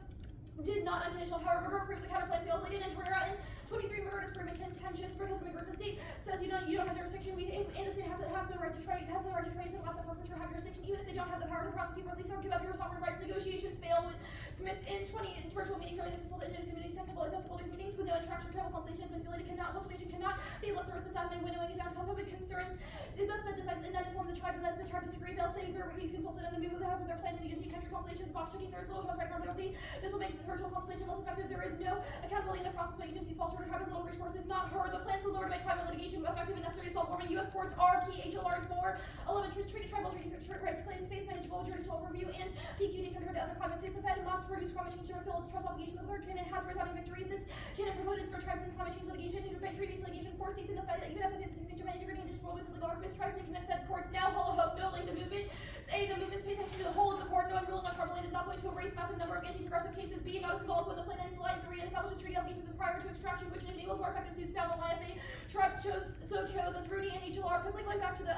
A: did not unconditional power. McGurk proves the counterplan fails. They didn't career out in 23. McGurk is proven contentious because McGurk the state says you don't have jurisdiction. We and the state have the right to trace and class of forfeiture have jurisdiction even if they don't have the power to prosecute or at least give up your sovereign rights. Negotiations fail with Smith in 20 virtual meetings are inaccessible to communities, acceptable meetings with no interaction, travel consultation, cultivation cannot be looked over the Saturday winnowing and COVID concerns. The Fed decides and then inform the tribe and let the tribe disagree. They'll say they're consulted and the move will have with their plan in the Indian country consultations box checking. There's little trust right now. This will make the virtual consultation less effective. There is no accountability in the process by agencies. Fall short of tribe has little resources, not heard. The plans was over to make private litigation effective and necessary to solve forming. U.S. courts are key. HLR and 4, 11 treaty tribal treaty rights claims, space manageable, jury to overview, and PQD compared to other climate states. The Fed must produce climate change to fulfill its trust obligation. The third canon has resounding victories. This canon promoted for tribes in climate change litigation, treaty-based litigation, 4 states in the Fed, even as it is Japan integrity and digital with legal arguments, tribes and connect Fed courts. Now, Hall of Hope, no link the movement. A, the movement's pay attention to the whole of the court, knowing ruling on tribal land is not going to erase massive number of anti-progressive cases. B, not a symbolic when the plan ends line 3 and establishes treaty obligations as prior to extraction, which enables more effective suits down the line. If the tribes chose. That's Rudy and HLR. Quickly going back to the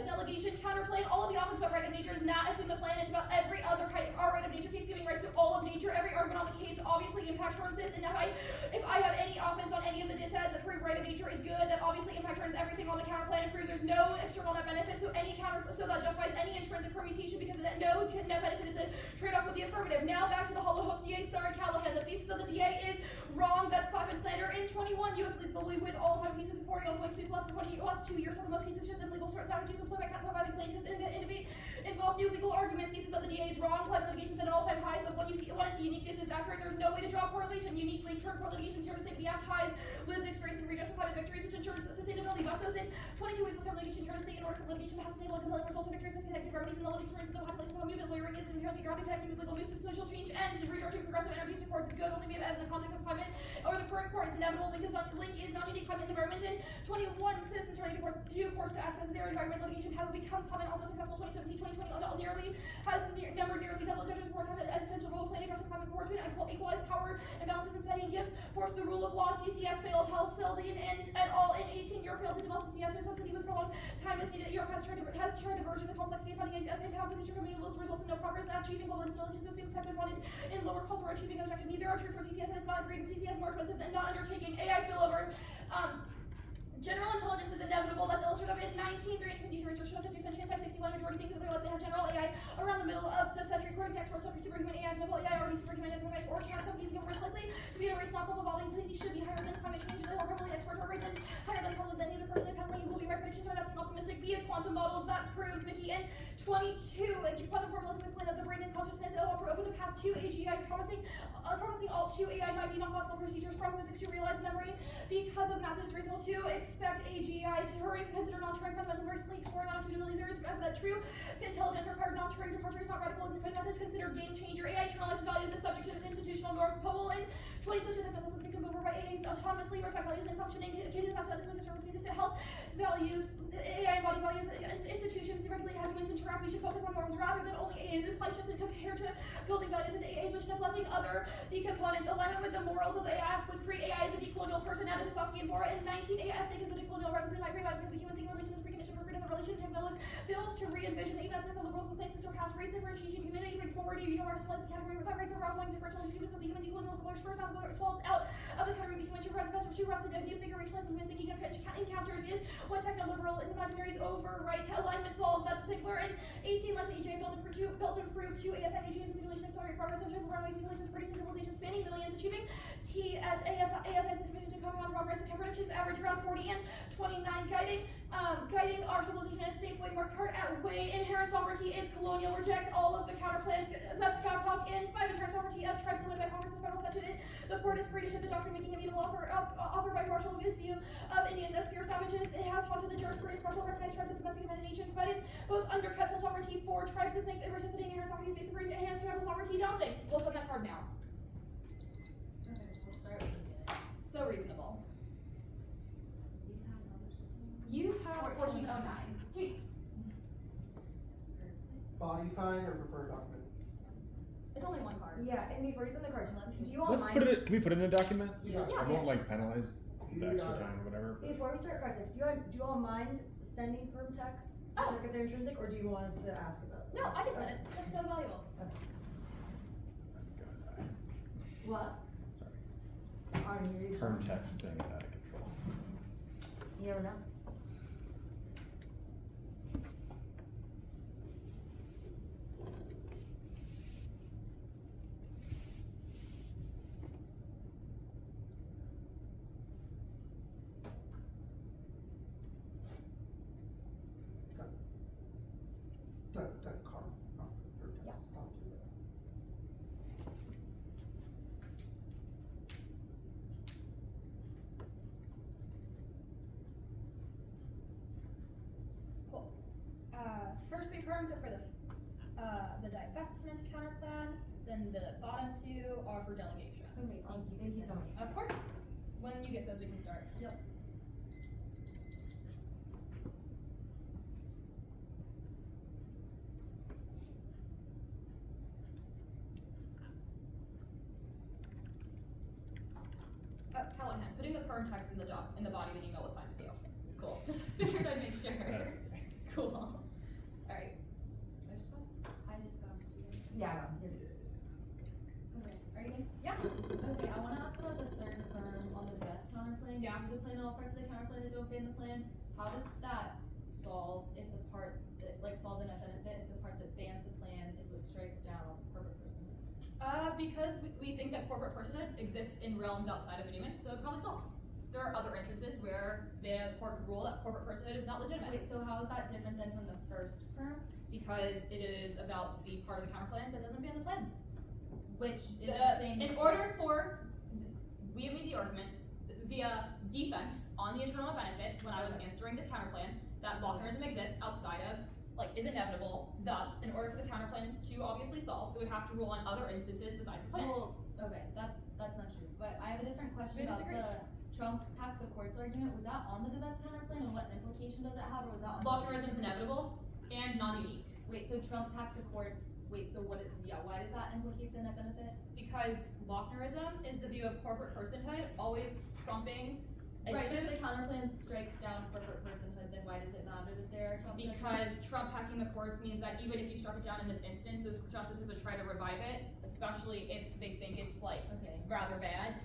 A: delegation counterplay. All of the offense about right of nature is not assume the plan. It's about every other kind of our right of nature case giving rights to all of nature. Every argument on the case obviously impacts harnesses. And if I have any offense on any of the says that prove right of nature is good, that obviously impact turns everything on the counter plan and proves there's no external net benefit, so that justifies any intrinsic permutation because no net benefit is a trade-off with the affirmative. Now back to the hollow hook DA, sorry Callahan, the thesis of the DA is wrong, that's clap and slander. In 21, U.S. legal believe with all time cases supporting ongoing suits less than 20 last 2 years for the most consistent and legal strategies employed by violent plaintiffs involve new legal arguments. Thesis of the DA is wrong, climate litigation is at an all-time high, so when its uniqueness is accurate, there's no way to draw a correlation. Uniquely term for litigation here to say the act ties lived experience and rejustified victories, which ensures sustainability. Bastos in 22 weeks of litigation here to state in order for litigation to have sustainable and compelling results and victories with connected remedies and the lived experiences of population of movement. Lawyering is inherently grounded connecting with legal news to social change ends. Redirecting progressive energies towards is good only we have in the context of climate or the current court is inevitable. Link is non-unique climate and environment. In 21, citizens turning to courts to access their environmental litigation has become common. Also successful 2017, 2020 nearly doubled. Judges and courts have an essential role to play in addressing climate enforcement and equalize power imbalances in setting give force the rule of law. CCS fails. Halcyon and all in 18 Europe failed to develop CCS subsidy with prolonged time is needed. Europe has tried diversion the complexity of funding and competition from renewables results in no progress in achieving global installations. Assumes sectors wanted in lower costs or achieving objective. Neither are true for CCS and it's not agreed with CCS more expensive than not undertaking. AI spillover. General intelligence is inevitable. That's illustrative in 1952 research of 50% chance by 61 majority think that they have general AI around the middle of the century. According to experts, subject to superhuman AI as novel AI already superhuman and or trans companies governments likely to be a race not self-evolving entity should be higher than climate change. More probably experts are right than higher than probably than either person independently will be right. Predictions are nothing optimistic. B is quantum models. That proves Mickey in 22. Quantum formulas explain that the brain and consciousness open a path to AGI, promising all to AI might be non-classical procedures from physics to realize memory. Because of math, it is reasonable to expect AGI to hurry, consider non-Turing fundamental, recently exploring non-computability. There is that true intelligence required non-Turing departure is not radical. Independent methods considered game changer. AI internalizes values if subject to institutional norms. Powell in 26 technical systems can move over by AIs autonomously, respect values and functioning. Can in fact this with the circumstances to help values, AI and body values, institutions regulate how humans interact. We should focus on norms rather than only AIs. Implies shift and compare to building values into AIs, which neglecting other decomponents. Alignment with the morals of the AF would create AI as a decolonial person. Added Saskia and Bora in 19 AI is the decolonial representative. My great values because the human thing relation is precondition for freedom of relationship. No fails to re-envision even as simple liberals and claims to surpass race differentiation. Humanity brings forward you don't articulate the category without rates of ongoing differential humans of the human decolonial scholars first half falls out of the category between two best of two rusted new figure racialized human thinking encounters is what techno-liberal imaginaries overwrite. Alignment solves. That's Spiegler in 18 like the EJ built and proved to ASI AGS and simulation accelerate progress and runway simulations producing civilization spanning millions achieving ASI is sufficient to compound progress and predictions average around 40 and 29 guiding our civilization in a safe way. Mark Hart at way inherent sovereignty is colonial. Reject all of the counter plans. That's Babcock in 5 inherent sovereignty of tribes limited by Congress and federal statute. The court is free to shift the doctrine making immutable offered by Marshall of his view of Indians as pure savages. It has haunted the jurisprudence. Marshall recognized tribes as domestic independent nations, but in both undercut full sovereignty for tribes. This makes ever-sensitive inherent sovereignty space agreed enhanced tribal sovereignty daunting. We'll send that card now.
D: Okay, we'll start with it.
A: So reasonable.
F: You have
A: 1409. Jeez.
B: Body fine or preferred document?
A: It's only one card.
F: Yeah, and before you send the card to us, do you all
E: Let's
F: mind?
E: put it. Can we put it in a document?
B: Yeah.
A: Yeah.
E: I won't like penalize the
B: You
E: extra
B: got it.
E: time or whatever. but-
F: Before we start questions, do you all mind sending perm texts to
A: Oh.
F: check if they're intrinsic, or do you want us to ask about?
A: No, I can send it. That's so valuable.
F: What?
E: Sorry.
F: On your
E: Term text thing is out of control.
F: You never know.
B: That card. Not the third
F: Yeah.
B: test. I'll do that.
A: Cool. First 3 perms are for the divestment counter plan. Then the bottom 2 are for delegation.
F: Okay, thank you so much.
A: Of course. When you get those, we can start.
F: Yep.
A: Callahan, putting the perm text in the body of the email was fine with you. Cool. Just figured I'd make sure.
E: That's-
A: Cool. All right.
D: I just got them to you.
F: Yeah, I know.
D: Okay, are you good?
A: Yeah.
D: Okay, I wanna ask about the third firm on the best counterplay.
C: of the plan and all parts of the counterplan that don't ban the plan, how does that solve if the part that, like, solve the net benefit if the part that bans the plan is what strikes down corporate personhood?
A: Because we think that corporate personhood exists in realms outside of Newman, so it probably solved. There are other instances where the court could rule that corporate personhood is not legitimate.
C: Wait, so how is that different than from the first term?
A: Because it is about the part of the counterplan that doesn't ban the plan.
C: Which is the same.
A: In order for, we made the argument via defense on the internal benefit when I was answering this counterplan that Lochnerism exists outside of, like, is inevitable. Thus, in order for the counterplan to obviously solve, it would have to rule on other instances besides the plan.
C: Well, okay, that's not true. But I have a different question
A: We
C: about
A: disagree.
C: the Trump pack the courts argument. Was that on the divest counterplan, and what implication does it have, or was that on?
A: Lochnerism is inevitable and non-unique.
C: Wait, so Trump packed the courts. Wait, so what? Why does that implicate the net benefit?
A: Because Lochnerism is the view of corporate personhood always trumping
C: Right, but if the
A: issues.
C: counterplan strikes down corporate personhood, then why does it matter that there are Trump judgments?
A: Because Trump hacking the courts means that even if you struck it down in this instance, those justices would try to revive it, especially if they think it's, like,
C: Okay.
A: rather bad.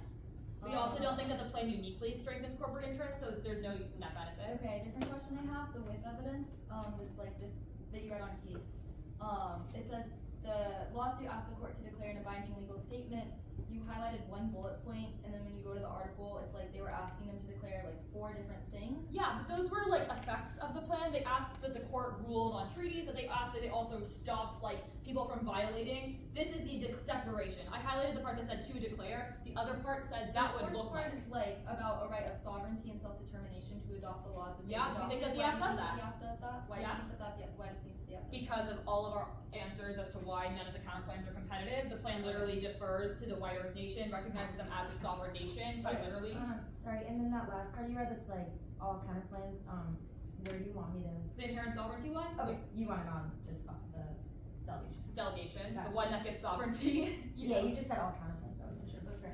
A: We also don't think that the plan uniquely strengthens corporate interests, so there's no net benefit.
C: Okay, different question I have, the with evidence, it's like this, that you read on case. It says, the lawsuit asked the court to declare in a binding legal statement. You highlighted one bullet point, and then when you go to the article, it's like they were asking them to declare like 4 different things.
A: Yeah, but those were, like, effects of the plan. They asked that the court ruled on treaties, that they asked that they also stopped, like, people from violating. This is the declaration. I highlighted the part that said to declare. The other part said that
C: The
A: would
C: fourth
A: look
C: part
A: like.
C: is like about a right of sovereignty and self-determination to adopt the laws that they
A: Yeah, we think that the AFF does that.
C: The AFF does that? Why
A: Yeah.
C: do you think that the AFF does that?
A: Because of all of our answers as to why none of the counterplans are competitive, the plan literally defers to the white earth nation, recognizes them as a sovereign nation, quite literally.
F: Sorry, and then that last card you read that's like all counterplans, where do you want me to?
A: The inherent sovereignty one?
F: Okay, you want it on just off the delegation.
A: Delegation,
F: Got
A: the
F: it.
A: one that gives sovereignty.
F: Yeah, you just said all counterplans, so I wasn't sure, but fair.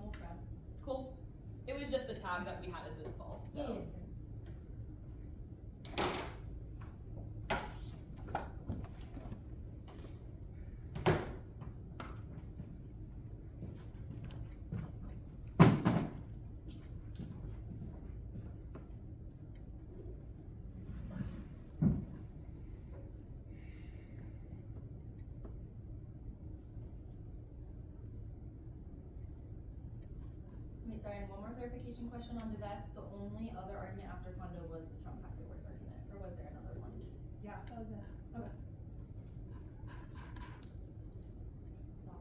C: We'll grab.
A: Cool. It was just the tag that we had as the default, so.
F: Yeah, yeah, fair.
C: Wait, sorry, and one more clarification question on divest. The only other argument after condo was the Trump pack the courts argument, or was there another one?
A: Yeah, that was it. Okay.
C: Stop.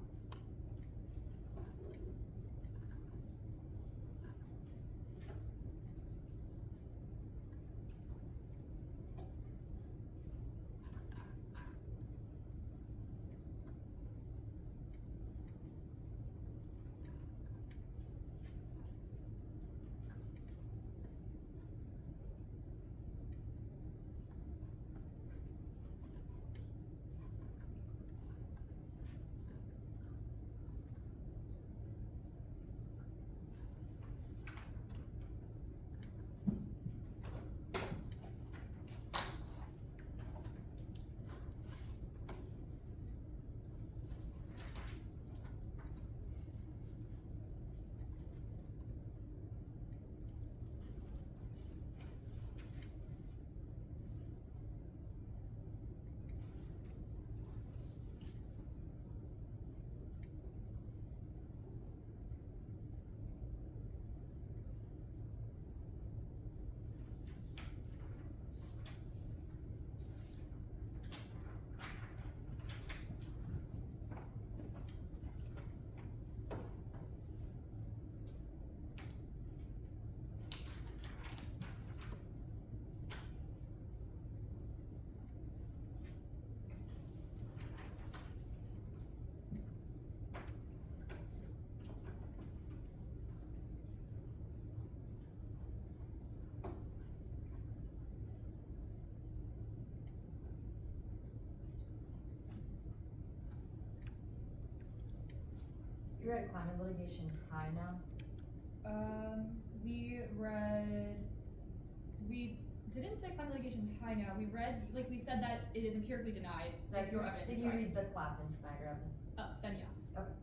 F: You're at climate litigation high now?
A: We didn't say climate litigation high now. We read, like, we said that it is empirically denied, so if your evidence
F: Did
A: is
F: you
A: right.
F: read the Clapp and Snyder evidence?
A: Then yes.
F: Okay.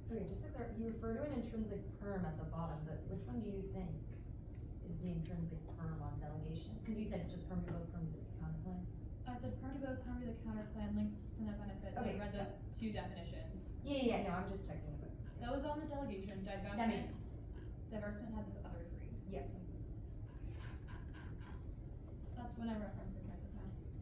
F: Okay, just like there, you refer to an intrinsic perm at the bottom, but which one do you think is the intrinsic perm on delegation? Because you said just perm to both, perm to the counterclaim.
A: I said perm to both, perm to the counterclaim, linked to net benefit.
F: Okay.
A: I read those two definitions.
F: Yeah, no, I'm just checking it.
A: That was on the delegation.
F: That makes sense.
A: Divestment had the other three.
F: Yeah, makes sense.
A: That's when I referenced the kinds of pass.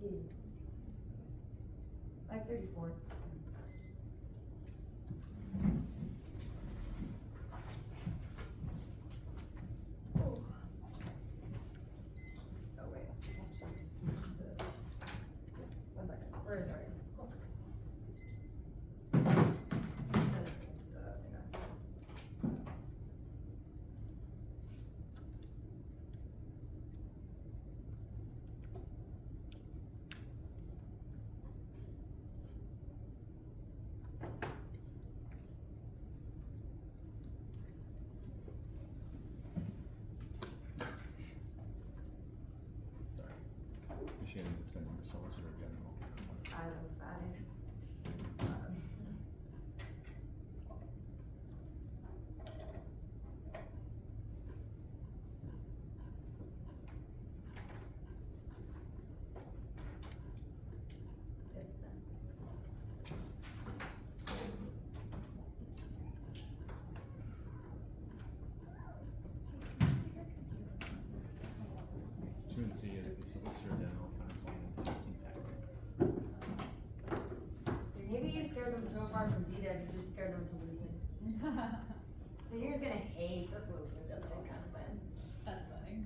F: Yeah. 534. Oh wait, actually, one second. Where is it? Cool. And it's the thing on.
E: Sorry. Michigan is extending the solicitor general.
F: 505. It's
E: Two and C is the solicitor general counterclaim impact.
F: maybe you scared them so far from DDEV, you just scared them to losing. So you're just gonna hate this little general kind of plan.
A: That's funny.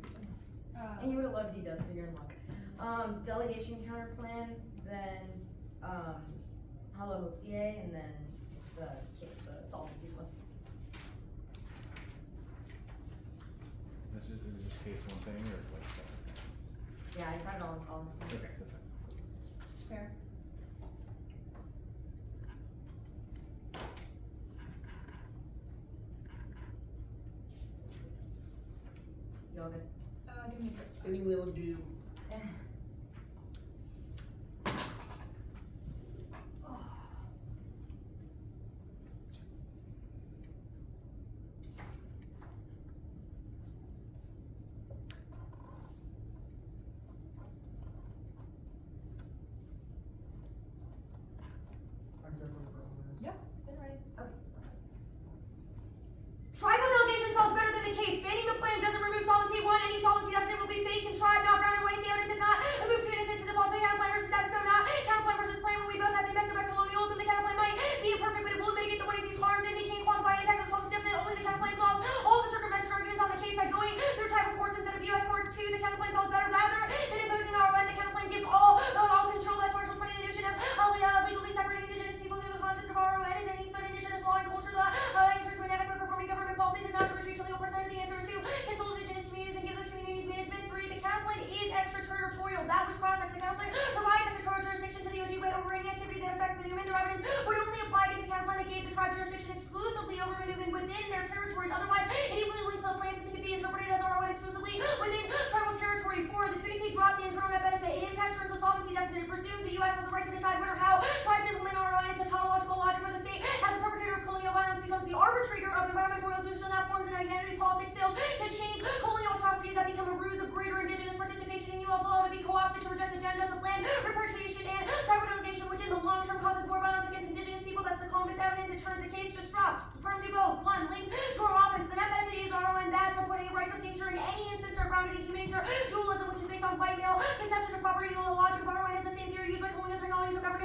F: And you would have loved DDEV, so you're in luck. Delegation counter plan, then Hello Hope DA, and then the solvency flip.
E: That's just, is this case one thing or is it like separate?
F: Yeah, I just had it all in solvency.
E: Okay, that's fine.
A: Fair.
F: You all good?
A: Give me a quick
B: Spinning wheel of doom. I'm good for this.
A: Yeah, been ready.
F: Okay, sorry. Tribal delegation solves better than the case. Banning the plan doesn't remove solvency. One, any solvency deficit will be fake, contrived, not grounded when you see evidence it's not. A move to innocence to default to the counterplan versus status quo not. Counterplan versus plan when we both have been invested by colonialism. The counterplan might be imperfect, but it will mitigate the one he sees harms, and they can't quantify the impact of solvency deficit. Only the counterplan solves all the circumvention arguments on the case by going through tribal courts instead of U.S. courts. Two, the counterplan solves better rather than imposing RON. The counterplan gives all control. That's Article 20, the notion of legally separating indigenous people through the concept of RON is anything but indigenous law and culture. The answers when inadequate performing government policies is not to retrieve the legal personality. The answer is to consult indigenous communities and give those communities management. Three, the counterplan is extraterritorial. That was cross-ex. The counterplan provides extraterritorial jurisdiction to the Ojibwe over any activity that affects Manuman. The evidence would only apply against a counterplan that gave the tribe jurisdiction exclusively over Manuman within their territories. Otherwise, any links to the plan system could be interpreted as RON exclusively within tribal territory. Four, the 2AC dropped the internal net benefit. It impacts terms of solvency deficit. It presumes the U.S. has the right to decide when or how tribes implement RON. It's a tautological logic where the state, as a perpetrator of colonial violence, becomes the arbitrator of environmental institution that forms an identity politics fails to change colonial atrocities that become a ruse of greater indigenous participation in U.S. law to be co-opted to reject agendas of land repatriation and tribal delegation, which in the long term causes more violence against indigenous people. That's the Columbus evidence. It turns the case just dropped. Firm do both. One, linked to our offense. The net benefit is RON bad, supporting rights of nature in any instance are grounded in human nature. Dualism, which is based on white male conception of property. The logic of RON is the same theory used by colonial technologies of government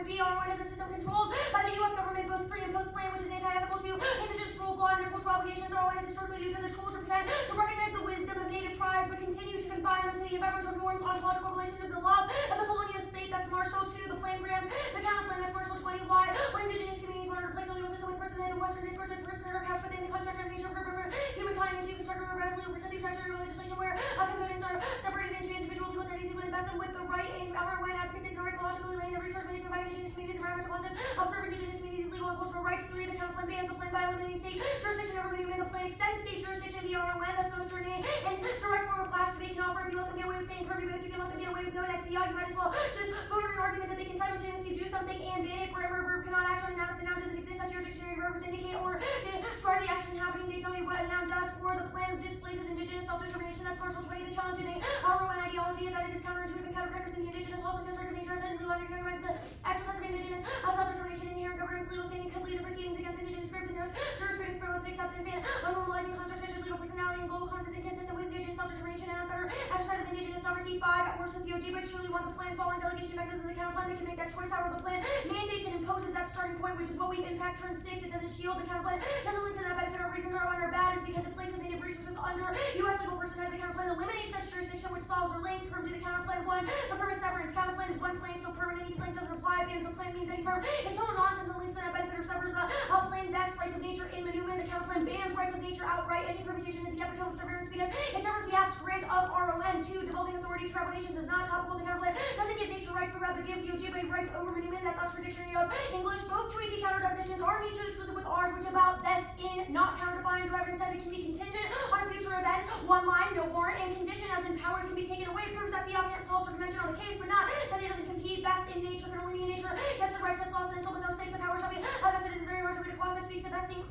F: would be R1 is a system controlled by the U.S. government, both pre and post-plan, which is anti-ethical to indigenous rule of law and their cultural obligations. R1 is historically used as a tool to pretend to recognize the wisdom of native tribes, but continue to confine them to the environmental norms, ontological relationships, and laws of the colonial state. That's Marshall 2. The plan preempts the counterplan. That's Marshall 20. Why? When indigenous communities want to replace our legal system with personhood, the Western discourse of personhood are kept within the contract of nation for humankind into constructive reverse legal protective statutory legislation where components are separated into individual legal entities who invest them with the right and power when advocacy ignoring ecologically land and resource management by indigenous communities, environmental concepts, observe indigenous communities' legal and cultural rights. 3. The counterplan bans the plan by eliminating state jurisdiction over Minutemen. The plan extends state jurisdiction beyond when that's the most ordinary and direct form of class to can offer. If you let them get away with saying permanent both, you can let them get away with no NEG fiat. You might as well just vote on an argument that they can simultaneously do something and ban it. Wherever a verb cannot act on a noun if the noun doesn't exist, as your dictionary verbs indicate, or to describe the action happening, they tell you what a noun does. 4. The plan displaces indigenous self-determination. That's Marshall 20. The challenge in a R1 ideology is that it is counterintuitive and counterproductive to the indigenous laws and constructive nature as it undermines the exercise of indigenous self-determination. Inherent governance, legal standing could lead to proceedings against indigenous groups and jurisprudence promotes acceptance and normalizing contracts such as legal personality and global commons is inconsistent with indigenous self-determination and unfettered exercise of indigenous sovereignty. 5. At worst, with the Ojibwe truly want the plan following delegation mechanism of the counterplan, they can make that choice. However, the plan mandates and imposes that starting point, which is what we've impact turn 6. It doesn't shield the counterplan, doesn't link to that benefit or reasons R1 are bad is because it places native resources under U.S. legal personhood. The counterplan eliminates such jurisdiction, which solves the link. Perm to the counterplan. 1. The perm is severance. Counterplan is one plank, so perm and any plank doesn't apply. Bans the plank means any perm. It's total nonsense and links to that benefit or severs the plan best rights of nature in Minutemen. The counterplan bans rights of nature outright. Any permutation is the epitome of severance because it severs the abstract grant of RON. 2. Devolving authority to tribal nations is not topical. The counterplan doesn't give nature rights, but rather gives the Ojibwe rights over Minutemen. That's Oxford Dictionary of English. Both 2 easy counter definitions are mutually exclusive with ours, which about best in not counter-defined. Evidence says it can be contingent on a future event. 1 line, no warrant, and condition as in powers can be taken away. Proves that fiat can't solve circumvention on the case, but not that it doesn't compete. Best in nature can only mean nature gets the rights that's lost and until but no stakes. The power shall be vested. It is very hard to read a clause that speaks of vesting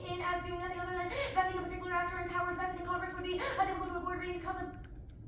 F: in as doing nothing other than vesting a particular actor, and powers vested in Congress would be difficult to avoid reading because of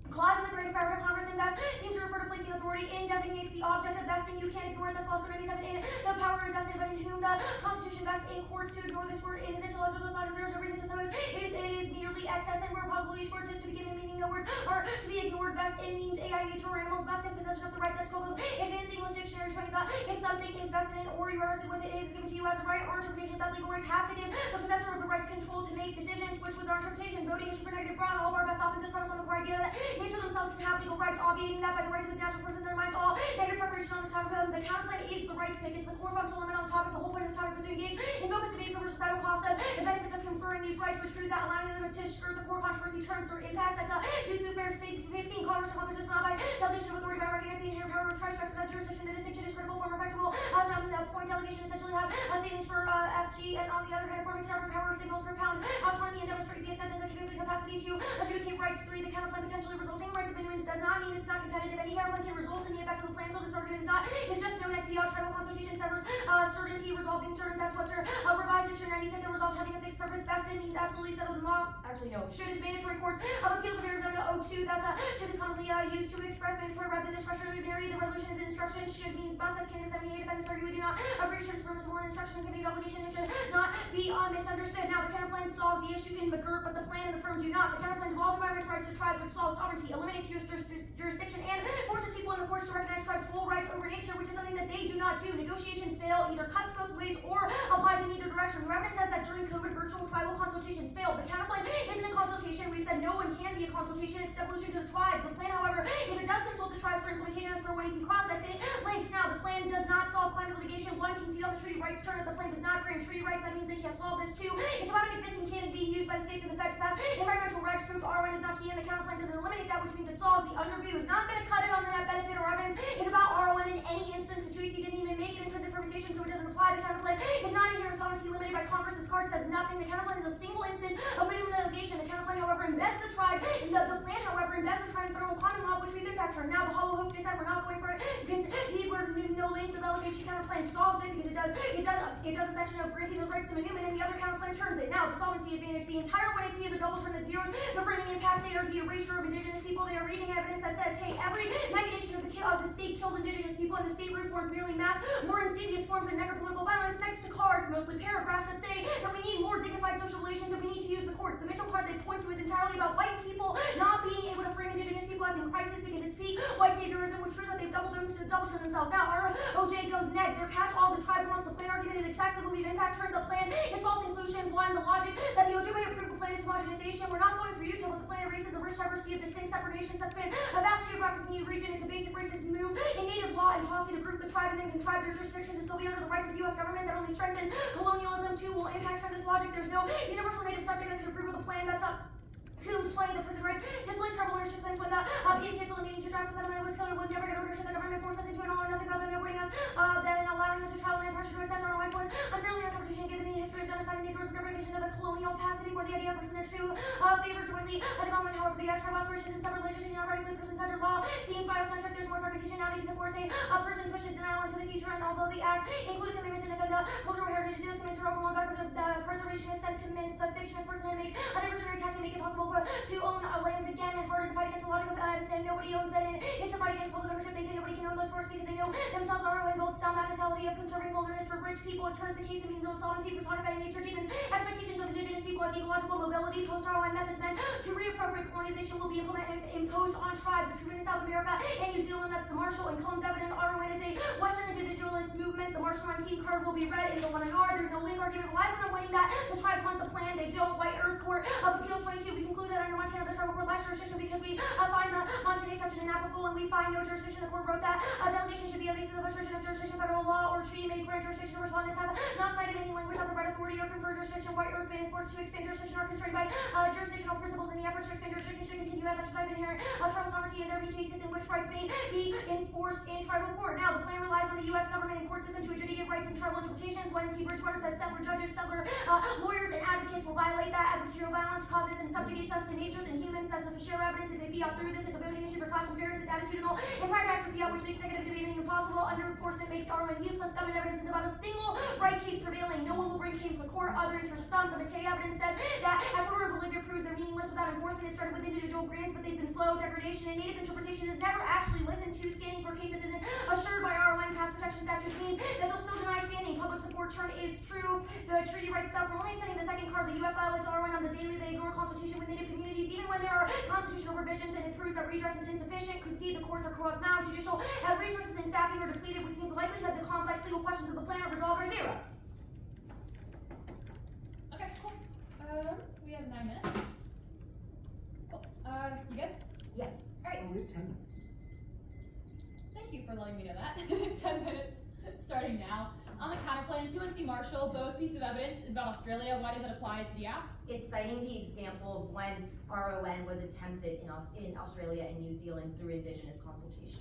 F: clause in the grant of power of Congress invest seems to refer to placing authority in designates the object of vesting. You can't ignore it. That's clause 97 in the power is vested, but in whom the Constitution vests in courts. To ignore this word in is intellectual as long as there is no reason to suppose it is merely excess, and where possible each word is to be given meaning. No words are to be ignored. Vest in means AI nature or animals must get possession of the right. That's called Advanced English Dictionary 20 thought. If something is vested in or you are vested with it, it is given to you as a right. Our interpretations that legal rights have to give the possessor of the rights control to make decisions, which was our interpretation. Voting issue for negative ground. All of our best offenses premise on the core idea that nature themselves can have legal rights, obviating that by the rights with natural persons their minds. All negative preparation on this topic. The counterplan is the rights pick. It's the core functional element on the topic. The whole point of this topic was to engage in focused debates over societal costs of the benefits of conferring these rights, which proves that allowing them to skirt the core controversy turns through impacts. That's due to fair 15 Congress accomplishes not by delegation of authority by recognizing the inherent power of tribes to exercise jurisdiction. The distinction is critical for practical. Point delegation essentially have statements for FG, and on the other hand, forming sovereign power signals propound autonomy and demonstrates the acceptance of capacity to adjudicate rights. 3. The counterplan potentially resulting rights of Minutemen does not mean it's not competitive. Any counterplan can result in the effects of the plan, so this argument is just no NEG fiat. Tribal consultation severs certainty, resolve being certain. That's Webster revised dictionary 90 said the result having a fixed purpose. Vested means absolutely settled in law. Actually, no. Should is mandatory. Courts of Appeals of Arizona 02. That's should is commonly used to express mandatory rather than discretionary. The resolution is an instruction. Should means must. That's Kansas 78. Defendants argue we do not agree. Should is permissible in instruction and committee's obligation. It should not be misunderstood. Now, the counterplan solves the issue in McGirt, but the plan and the perm do not. The counterplan devolves environmental rights to tribes, which solves sovereignty, eliminates U.S. jurisdiction, and forces people in the courts to recognize tribes' full rights over nature, which is something that they do not do. Negotiations fail, either cuts both ways or applies in either direction. The evidence says that during COVID, virtual tribal consultations failed. The counterplan isn't a consultation. We've said no one can be a consultation. It's devolution to the tribes. The plan, however, if it does consult the tribes for implementation as per what you see cross, that's it. Links. Now, the plan does not solve climate litigation. 1. Concede on the treaty rights turn. If the plan does not grant treaty rights, that means they can't solve this. 2. It's about an existing canon being used by the states in effect to pass environmental rights. Proof R1 is not key, and the counterplan doesn't eliminate that, which means it solves. The underview is not going to cut it on the net benefit or evidence. It's about R1 in any instance. The Juicy didn't even make it intrinsic permutation, so it doesn't apply. The counterplan is not inherent sovereignty limited by Congress. This card says nothing. The counterplan is a single instance of minimum litigation. The counterplan, however, embeds the tribe. The plan, however, embeds the tribe in federal common law, which we've impact turn. Now, the hollow hope they said we're not going for it. We're no link to the LPG counterplan solves it because it does a section of granting those rights to Minutemen, and the other counterplan turns it. Now, the solvency advantage. The entire 1AC is a double turn that zeros the framing impacts. They are the erasure of indigenous people. They are reading evidence that says, hey, every machination of the state kills indigenous people, and the state reforms merely mass more insidious forms of necropolitical violence. Next to cards, mostly paragraphs that say that we need more dignified social relations and we need to use the courts. The Mitchell card they point to is entirely about white people not being able to frame indigenous people as in crisis because it's peak white saviorism, which proves that they've double turned themselves. Now, ROJ goes NEG. Their catch-all, the tribe wants the plan argument is acceptable. We've in fact turned the plan. It's false inclusion. One, the logic that the Ojibwe approved the plan is homogenization. We're not going for Utah, but the plan erases the rich diversity of distinct separate nations that span a vast geographic region. It's a basic racist move in native law and policy to group the tribe and then contrive their jurisdiction to still be under the rights of the U.S. government. That only strengthens colonialism. Two, will impact turn this logic. There's no universal native subject that could approve of the plan. That's up. 220, the prison rights, displaced tribal ownership claims when the PMK told the meeting to draft a settlement was killer would never get ownership. The government forced us into an all or nothing rather than avoiding us, then allowing us to trial and pressure to accept our white voice. Unfairly our competition given the history of genocide and Negroes, the deprivation of a colonial past before the idea of person a true favor jointly a development. However, the tribal aspirations and separate legislation are radically person-centered law seems biocentric. There's more fragmentation now making the force a person pushes denial into the future. And although the act included commitment to defend the cultural heritage, those commitments are overwhelmed by preservationist sentiments. The fiction of personhood makes a diversionary tactic make it possible to own lands again and harder to fight against the logic of and nobody owns that. It's a fight against public ownership. They say nobody can own those forests because they know themselves are and builds down that mentality of conserving wilderness for rich people. It turns the case and means no sovereignty personified in nature deepens expectations of indigenous people as ecological mobility. Post-RON methods meant to reappropriate colonization will be imposed on tribes. If you're in South America and New Zealand, that's the Marshall and Combs evident. RON is a Western individualist movement. The Marshall on team card will be read in the one and R. There's no link argument relies on them winning that. The tribes want the plan. They don't. White Earth Court of Appeals 22. We conclude that under Montana, the tribal court lacks jurisdiction because we find the Montana exception inapplicable and we find no jurisdiction. The court wrote that delegation should be a basis of assertion of jurisdiction. Federal law or treaty may grant jurisdiction. Respondents have not cited any language that provide authority or confer jurisdiction. White Earth been enforced to expand jurisdiction are constrained by jurisdictional principles, and the efforts to expand jurisdiction should continue as exercise of inherent tribal sovereignty, and there be cases in which rights may be enforced in tribal court. Now, the plan relies on the U.S. government and court system to adjudicate rights in tribal interpretations. When NC Bridgewater says settler judges, settler lawyers, and advocates will violate that. Adversarial violence causes and subjugates us to natures and humans. That's a share evidence. If they fiat through this, it's a voting issue for class and fairness. It's attitudinal and private actor fiat, which makes negative debating impossible. Under enforcement makes RON useless. Government evidence is about a single right case prevailing. No one will bring claims to court. Other interests stumped. The Matei evidence says that Ecuador and Bolivia proved they're meaningless without enforcement. It started with individual grants, but they've been slow. Degradation and native interpretation is never actually listened to. Standing for cases isn't assured by RON. Past protection statutes means that they'll still deny standing. Public support turn is true. The treaty rights stuff. We're only extending the second card. The U.S. violates RON on the daily. They ignore consultation with native communities, even when there are constitutional provisions, and it proves that redress is insufficient. Could see the courts are corrupt now. Judicial resources and staffing are depleted, which means the likelihood the complex legal questions of the plan are resolved are zero.
A: Okay, cool. We have 9 minutes. Cool. You good?
F: Yeah.
A: Alright.
B: Oh, we have 10 minutes.
A: Thank you for letting me know that. 10 minutes starting now. On the counterplan, 2NC Marshall, both pieces of evidence is about Australia. Why does it apply to the app?
F: It's citing the example of when RON was attempted in Australia and New Zealand through Indigenous consultation.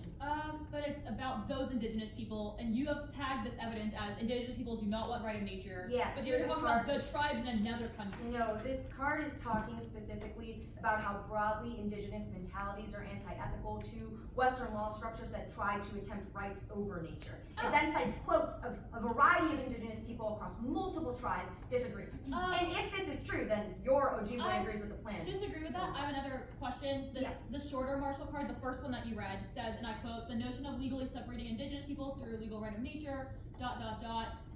A: But it's about those Indigenous people, and you have tagged this evidence as Indigenous people do not want right of nature.
F: Yeah,
A: But
F: so
A: you're
F: the
A: talking
F: card-
A: about the tribes in another country.
F: No, this card is talking specifically about how broadly Indigenous mentalities are anti-ethical to Western law structures that try to attempt rights over nature. It then cites quotes of a variety of Indigenous people across multiple tribes disagree. And if this is true, then your Ojibwe agrees with the plan.
A: Disagree with that. I have another question. The shorter Marshall card, the first one that you read, says, and I quote, the notion of legally separating Indigenous peoples through legal right of nature, ...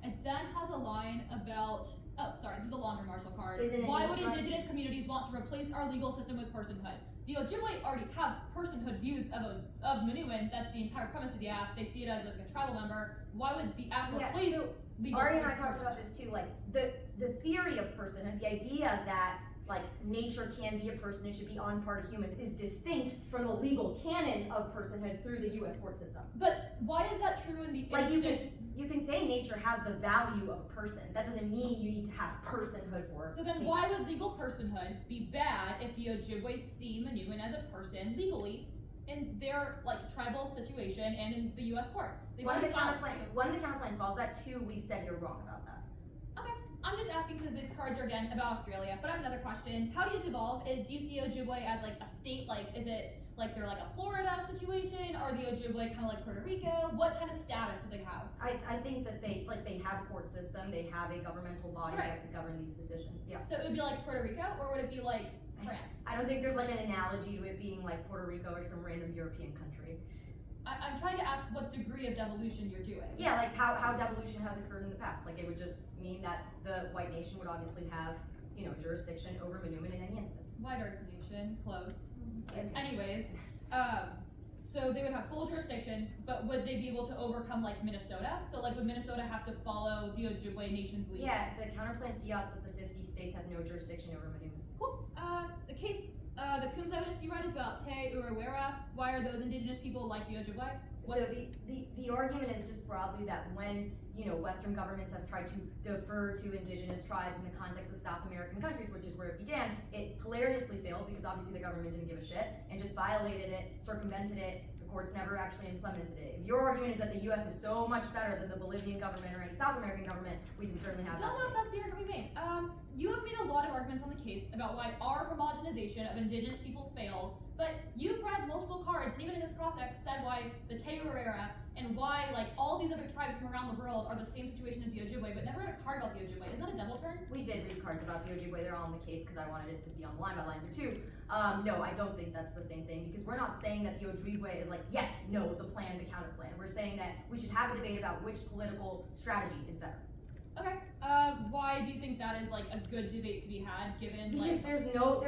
A: It then has a line about, this is the longer Marshall card. Why would Indigenous communities want to replace our legal system with personhood? The Ojibwe already have personhood views of Minuin. That's the entire premise of the app. They see it as like a tribal member. Why would the app replace legal?
F: Ari and I talked about this too, like the theory of personhood, the idea that like nature can be a person, it should be on part of humans, is distinct from the legal canon of personhood through the U.S. court system.
A: But why is that true in the
F: like
A: instance?
F: you can say nature has the value of a person. That doesn't mean you need to have personhood for
A: So then
F: nature.
A: why would legal personhood be bad if the Ojibwe see Minuin as a person legally in their like tribal situation and in the U.S. courts?
F: One, the counterplan solves that. Two, we've said you're wrong about that.
A: Okay, I'm just asking because these cards are again about Australia, but I have another question. How do you devolve? Do you see Ojibwe as like a state? Like, is it like they're like a Florida situation? Are the Ojibwe kind of like Puerto Rico? What kind of status would they have?
F: I think that they have a court system, they have a governmental body that could govern these decisions. Yeah.
A: So it would be like Puerto Rico, or would it be like France?
F: I don't think there's like an analogy to it being like Puerto Rico or some random European country.
A: I'm trying to ask what degree of devolution you're doing.
F: Yeah, like how devolution has occurred in the past. Like it would just mean that the white nation would obviously have, jurisdiction over Minuin in any instance.
A: White Earth Nation, close.
F: Okay.
A: Anyways, So they would have full jurisdiction, but would they be able to overcome like Minnesota? So like would Minnesota have to follow the Ojibwe Nation's lead?
F: Yeah, the counterplan fiats that the 50 states have no jurisdiction over Manuma.
A: Cool. The case, the Coombs evidence you read is about Te Urewera. Why are those indigenous people like the Ojibwe?
F: So the argument is just broadly that when, you know, Western governments have tried to defer to indigenous tribes in the context of South American countries, which is where it began, it hilariously failed because obviously the government didn't give a shit and just violated it, circumvented it. The courts never actually implemented it. If your argument is that the U.S. is so much better than the Bolivian government or any South American government, we can certainly have
A: Don't
F: that
A: know if
F: debate.
A: that's the argument we made. You have made a lot of arguments on the case about why our homogenization of indigenous people fails, but you've read multiple cards, and even in this process said why the Te Urewera and why like all these other tribes from around the world are the same situation as the Ojibwe, but never read a card about the Ojibwe. Isn't that a devil turn?
F: We did read cards about the Ojibwe. They're all in the case because I wanted it to be on line by line number 2. No, I don't think that's the same thing because we're not saying that the Ojibwe is like, yes, no, the plan, the counter plan. We're saying that we should have a debate about which political strategy is better.
A: Okay. Why do you think that is like a good debate to be had, given
F: Because
A: like?
F: there's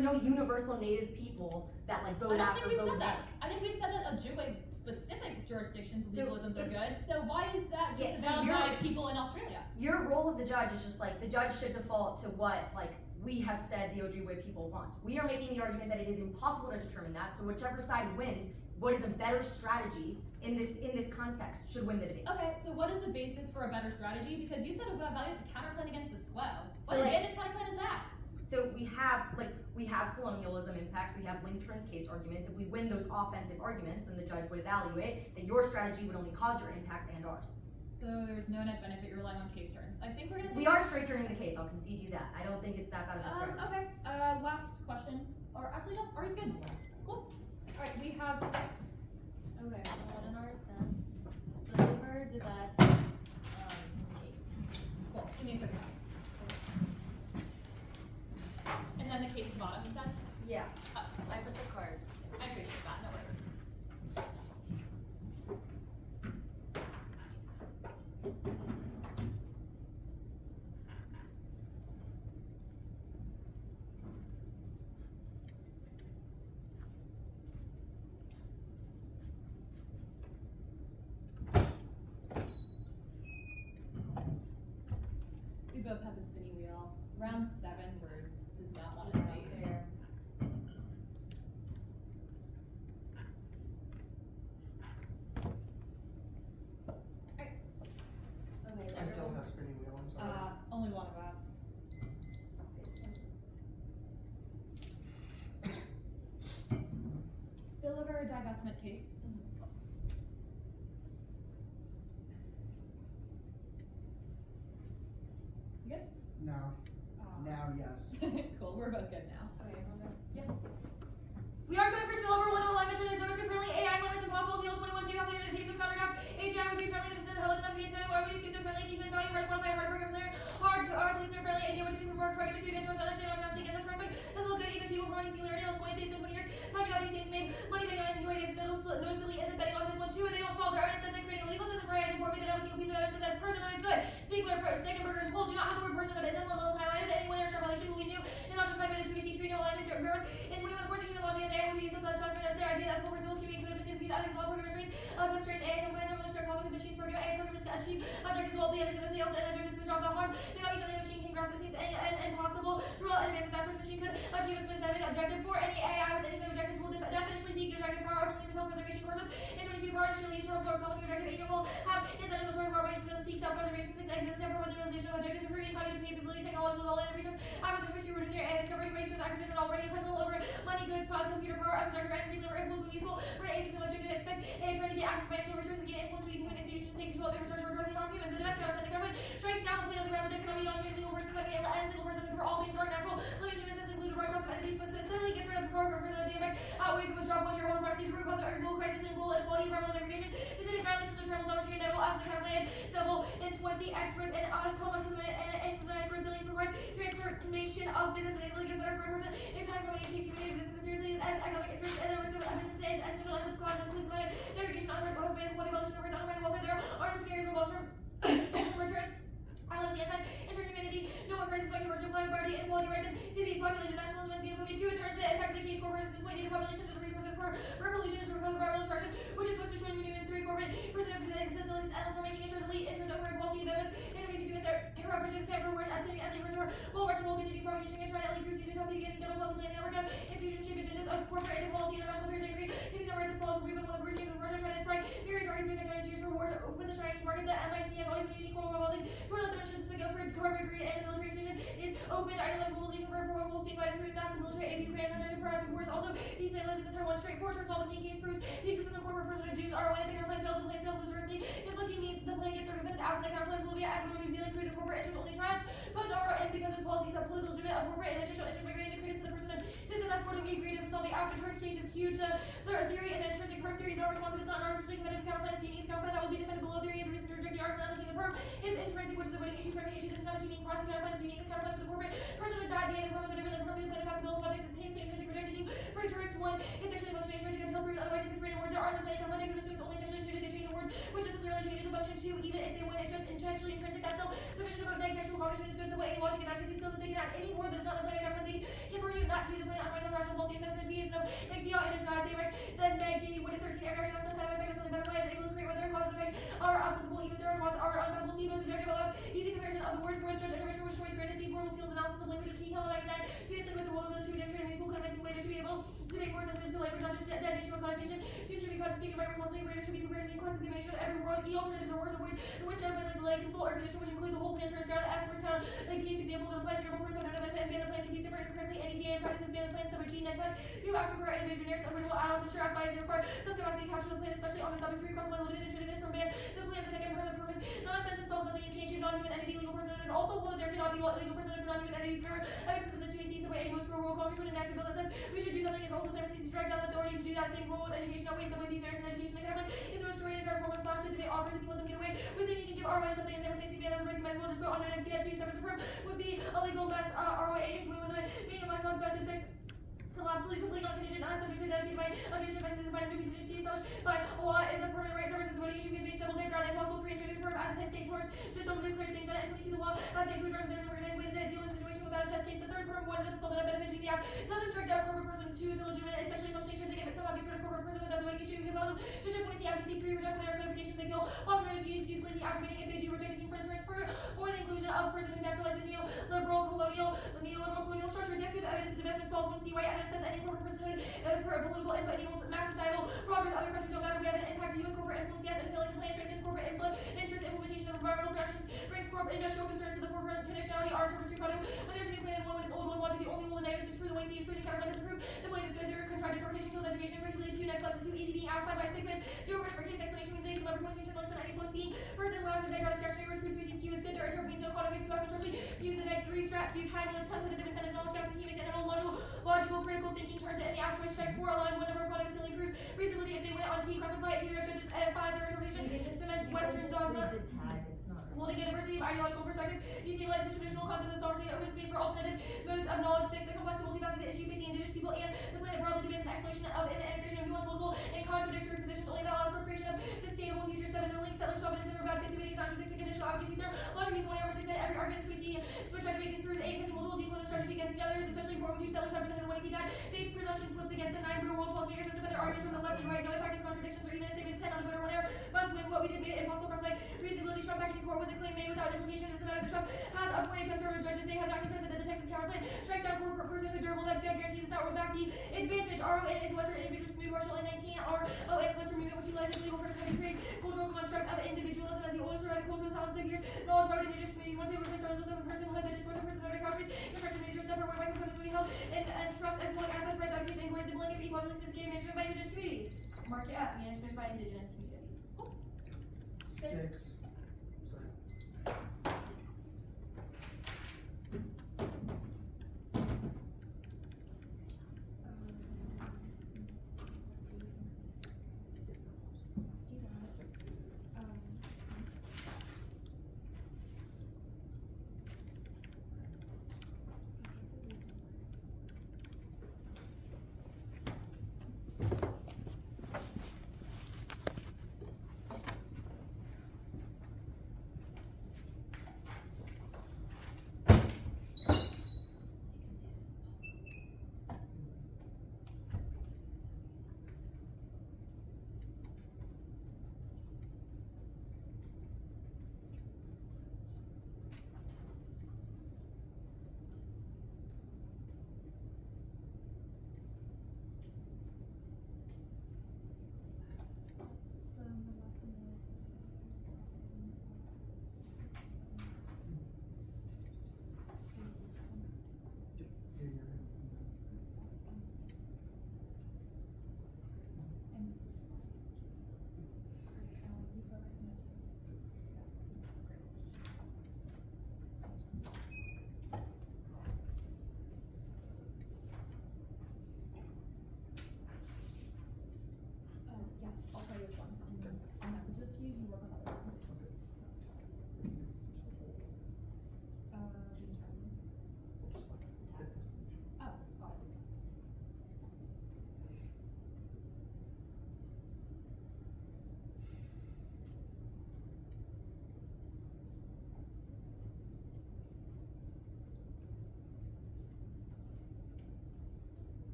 F: no universal native people that like vote
A: I don't
F: after
A: think we've
F: vote
A: said that.
F: back.
A: I think we've said that Ojibwe specific jurisdictions and
F: So
A: legalisms are good. So why is that
F: Yeah,
A: just
F: so
A: about
F: you're-
A: by people in Australia?
F: Your role of the judge is just like the judge should default to what like we have said the Ojibwe people want. We are making the argument that it is impossible to determine that. So whichever side wins, what is a better strategy in this context should win the debate.
A: Okay, so what is the basis for a better strategy? Because you said about evaluate the counterplan against the SWO. What
F: So, like-
A: advantage counterplan is that?
F: So we have colonialism impact, we have Lincoln's case arguments. If we win those offensive arguments, then the judge would evaluate that your strategy would only cause your impacts and ours.
A: So there's no net benefit, you're relying on case turns. I think we're gonna take
F: We are straight turning the case, I'll concede you that. I don't think it's that bad of a strategy.
A: okay. Last question. Or actually no, Ari's good. Cool. Alright, we have 6.
D: Okay, what in our sim? Spillover divest case.
A: Cool. Give me a quick second. And then the case at the bottom, you said?
F: Yeah.
D: I put the card.
A: I appreciate that, no worries. We both have the spinny wheel. Round 7, word does not want to debate.
D: There. Okay,
B: I still have spinning wheel, I'm sorry.
A: Only one of us. Spillover divestment case. You good?
G: No. Now, yes.
A: Cool, we're both good now.
D: Okay, hold on.
C: We are going for Spillover 1 alignment to the service friendly AI limits impossible appeal 21 PayPal payment Facebook counter accounts. AGI would be friendly if it's held enough via channel or would seem to friendly even value hard quantified hard program clear hard clear friendly idea would seem more correct between against first understand what against this first doesn't look good even people promoting singularity let's point these in 20 years talking about these things made money betting on new ideas noticeably isn't betting on this one too and they don't solve their evidence as creating a legal system for AI as important that every single piece of evidence as person known as good. Speaker, Stegenberger and Pohl do not have the word person in them alone highlighted anyone in our extrapolation will be new and not just by the 2BC3 no alignment girls in 21 enforcing human laws against AI would be used as such as their idea that ethical principles can be included within these other law programmers raise constraints AI compliance and start calling the machines program AI programs to achieve objectives will be understood if fails and objectives which are the harm may not be something the machine can grasp the scenes and possible to roll and advance the machine could achieve a specific objective for any AI with any set of objectives will definitely seek distracted power ultimately for self-preservation courses in 22 power actually use for accomplishing objective 8 will have incentives for power based system seek self-preservation 6 exit the temper with the realization of objectives improving cognitive capability technological knowledge and resource acquisition reducing AI discovery information acquisition already control over money goods computer power infrastructure energy labor influence when useful for an A system objective expect AI trying to get access financial resources gain influence with human institutions take control of infrastructure directly harm humans the domestic government the government strikes down the plane of the ground with economy non-human legal persons that may end single person for all things that are natural living humans as included broad class of entities specifically gets rid of the core person of the effect outweighs which drop 1 year hold proxies root cause of every global crisis and global inequality environmental degradation systemic violations of travels opportunity inevitable as the contemplated civil in 20 experts and complex and systematic resilience requires transformation of business and it really gets better for a person if time company takes human existence seriously as economic interest and the risk of business is external and with cause including climate degradation unrest post inequality evolution of undermining welfare there are scenarios for long-term returns are likely effects entering humanity no one crisis by convergent climate poverty inequality rising disease population nationalism and xenophobia 2 in turns the impact of the case corporations display native populations and resources for revolutions for environmental destruction resistance, endless for making insurance elite, interest over policy, members, innovation to do a representative type of word, attending as a person, will rest will continue propagation against right elite groups using company against each other, possibly in America, institution shape agendas of corporate and policy, international affairs, I agree, giving some rights as follows, remove one of the regimes of Russia, China, and Sprite, period, targets, research, China, choose for war, open the Chinese market, the MIC has always been a unique role revolving, where the dimensions to go for corporate greed and military expansion is open, ideological mobilization for foreign will statewide improve massive military aid, Ukraine, and China, proactive wars, also destabilizing the term one straight forward, solvency case proves the existence of corporate personal dooms are when the counterplay fails, and plane fails, lose directly, conflicting means the plane gets circumvented, as in the counterplay, Bolivia, Ecuador, New Zealand, through the corporate interest only triumph, post ROM because those policies are politically legitimate of corporate and additional interest migrating the credits to the person of system that's going to be agreed doesn't solve the after turns case is huge, the theory and intrinsic perm theory is not responsive, it's not non-artificially competitive counterplay, the team counterplay that will be defended below theory is a reason to reject the argument of the team of perm is intrinsic, which is a voting issue, framing issue, this is not a tuning process, counterplay, the tuning is counterplay for the corporate person with bad DNA, the perm is different than perm, the planet passes bill projects, it's same intrinsic rejected team, for deterrence one, it's actually functioning intrinsic until proven otherwise if the created words that are in the planet context and assumes only intentionally intrinsic, they change the words, which necessarily changes the function two, even if they win, it's just intentionally intrinsic, that's still sufficient about neg textual competition, is goes the way logic and advocacy skills, if they can add any word that is not in the planet counterplay, can permute not to the planet unwise on rational policy assessment, B is no neg beyond in disguise, they write the neg Jamie would at 13 every action has some kind of effect on something butterfly is able to create whether cause and effect are applicable, even if their cause are unfathomable, see most subjective allows easy comparison of the words for judge intervention with choice, fairness, formal skills, analysis of languages, key color 99, students linguists are one ability to demonstrate a meaningful convincing way they should be able to make more sense into language, not just definition or connotation, students should be caught speaking right responsibly, readers should be prepared to see questions examination of every word, E alternatives are worse or words, the worst counterplays like delay, consult, or condition, which include the whole plan turns ground, F worst counter, like case examples or place, variable points have no benefit, and ban the plan competes different correctly, NEG and practices ban the plan, sub G necklace, new apps require innovative generics, unprintable add-ons, ensure app bias, and require some capacity to capture the plan, especially on the sub 3 cross-line limited intricatedness from ban, the plan, the second part of the purpose, nonsense and solves something you can't give non-human entity legal personhood, and also hold that there cannot be legal personhood for non-human entities, remember, evidence of the 2 ACs, the way a most for world congress would enact a bill that says we should do something is also separate to drag down the authority to do that thing, role with education, outweighs some way be fairness in education, the kind of is the most rated our form of thought that debate offers if you let them get away with saying you can give ROI to something and simultaneously via those rights, you might as well just go on and via 2 separate supreme would be illegal best ROI agent 21 the meaning of black cause best infects. So absolutely complete non-contingent, non-subject to identified by unconditioned by defined a new contingency established by law is a permanent right services voting issue can be settled in ground impossible free introduce perm as a test state towards just over to clear things that and to the law as a to address their organized ways that deal with a situation without a test case. The third perm one doesn't solve that benefit to the act doesn't trick out corporate person two is illegitimate, is sexually functioning intrinsic if it somehow gets rid of corporate person with that's a voting issue because also Bishop when we see advocacy 3 reject whenever clarifications they kill alternatives use lazy activating if they do reject the team for insurance for the inclusion of a person who naturalizes neoliberal colonial structures. Yes, we have evidence that divestment solves when see white evidence says any corporate personhood political input enables mass societal progress. Other countries don't matter. We have an impact to U.S. corporate influence. Yes, and filling the plan strengthens corporate input, interest, implementation of environmental productions, brings corporate industrial concerns to the forefront. Conditionality, our interpreters recorded. When there's a new plan and one when it's old, one logic, the only rule in negatives is true. The way you see is true. The counterplan is approved. The plan is good. Their contrived interpretation kills education. Effectively, 2 net plugs and 2 easy being outside by statements. 0 word for case explanation means they can leverage 20 internal and 90 points being person last with background structure. Proof species skew is good. Their interpret means no quantities. 2 extra trustly. Skews the neg 3 strat. Skew time limits. Considered incentives. Knowledge gaps and team makes animal logical critical thinking turns it in the after choice checks 4 align 1 number of quantities silly proofs reasonably if they went on T cross apply it theory of judges 5 their interpretation cements Western dogma.
F: Read the tag, it's not
C: Holding a diversity of ideological perspectives, destabilizes traditional concept of sovereignty and open space for alternative modes of knowledge. 6. The complex and multifaceted issue facing indigenous people and the planet broadly demands an explanation of and the integration of nuanced, multiple, and contradictory positions only that allows for creation of sustainable future. 7. The link settler chauvinism or bad faith debating is contradictory conditional advocacy. There, logic means 1/6 every argument we see switch try to make disproves 8 because multiple equal strategies against each other is especially important when 2 settlers have presented the 1 AC bad faith presumptions flips against the 9 real world false figures with their arguments from the left and right, no effective contradictions or even statements 10 on a voter one error must win. What we did made it impossible for us by reasonability. Trump back in court was a claim made without implication. Doesn't matter that Trump has appointed conservative judges, they have not contested that the text of the counterplay strikes down corporate personhood durable that guarantees us that will back the advantage. RON is Western individual smooth martial in 19 RON is Western movement which utilizes legal personhood to create cultural construct of individualism as the oldest surviving cultural thousands of years. Knowledge brought indigenous communities want to replace our of personhood, the discourse of personhood of countries, construction of separate where white components will be held and trust as public access rights advocates and the millennium equality sophisticated management by indigenous communities. Mark it up, management by indigenous communities.
G: 6.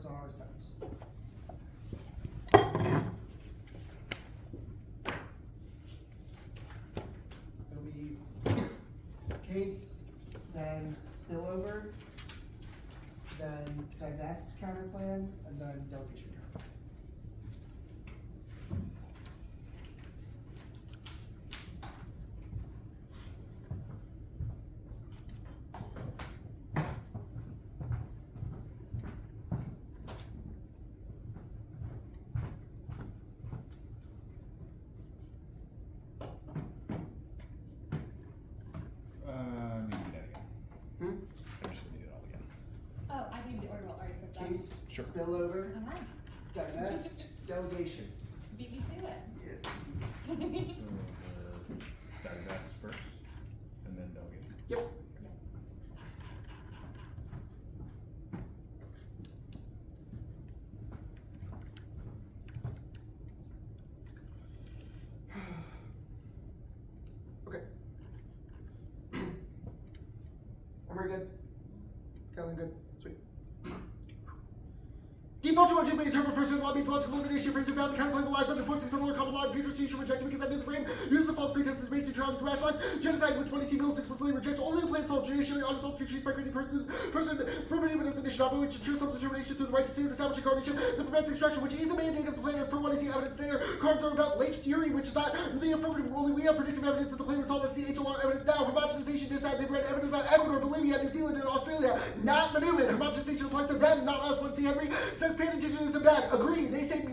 G: cards are set. It'll be case, then spillover, then divest counterplan, and then delegation counter.
E: Need to do that again.
G: Hmm?
E: I just need it all again.
A: Oh, I gave the order well already said that.
G: Case,
E: Sure.
G: spillover,
A: Alright,
G: divest, delegation.
A: beat me to it.
G: Yes.
E: Divest first, and then delegate.
G: Yep.
A: Yes.
G: Okay. Emory good. Kellen good. Sweet.
B: Default to Ojibwe interpret person law means logical elimination frames about the counterclaim lies under forcing similar common law and future C should reject it because under the frame uses the false pretense as basic trial to rationalize genocide which 20C Mills explicitly rejects only the plan solved judicially unresolved future by creating person from an human initiative not which ensures self-determination through the right to sue and establish a guardianship that prevents extraction which is a mandate of the plan as per what I see evidence there. Cards are about Lake Erie which is not the affirmative only we have predictive evidence that the plan was solved at CHLR evidence now. Homogenization decide they've read evidence about Ecuador, Bolivia, New Zealand, and Australia. Not Manuman. Homogenization applies to them, not us. When C. Henry says pan-indigenism bad. Agree. They say,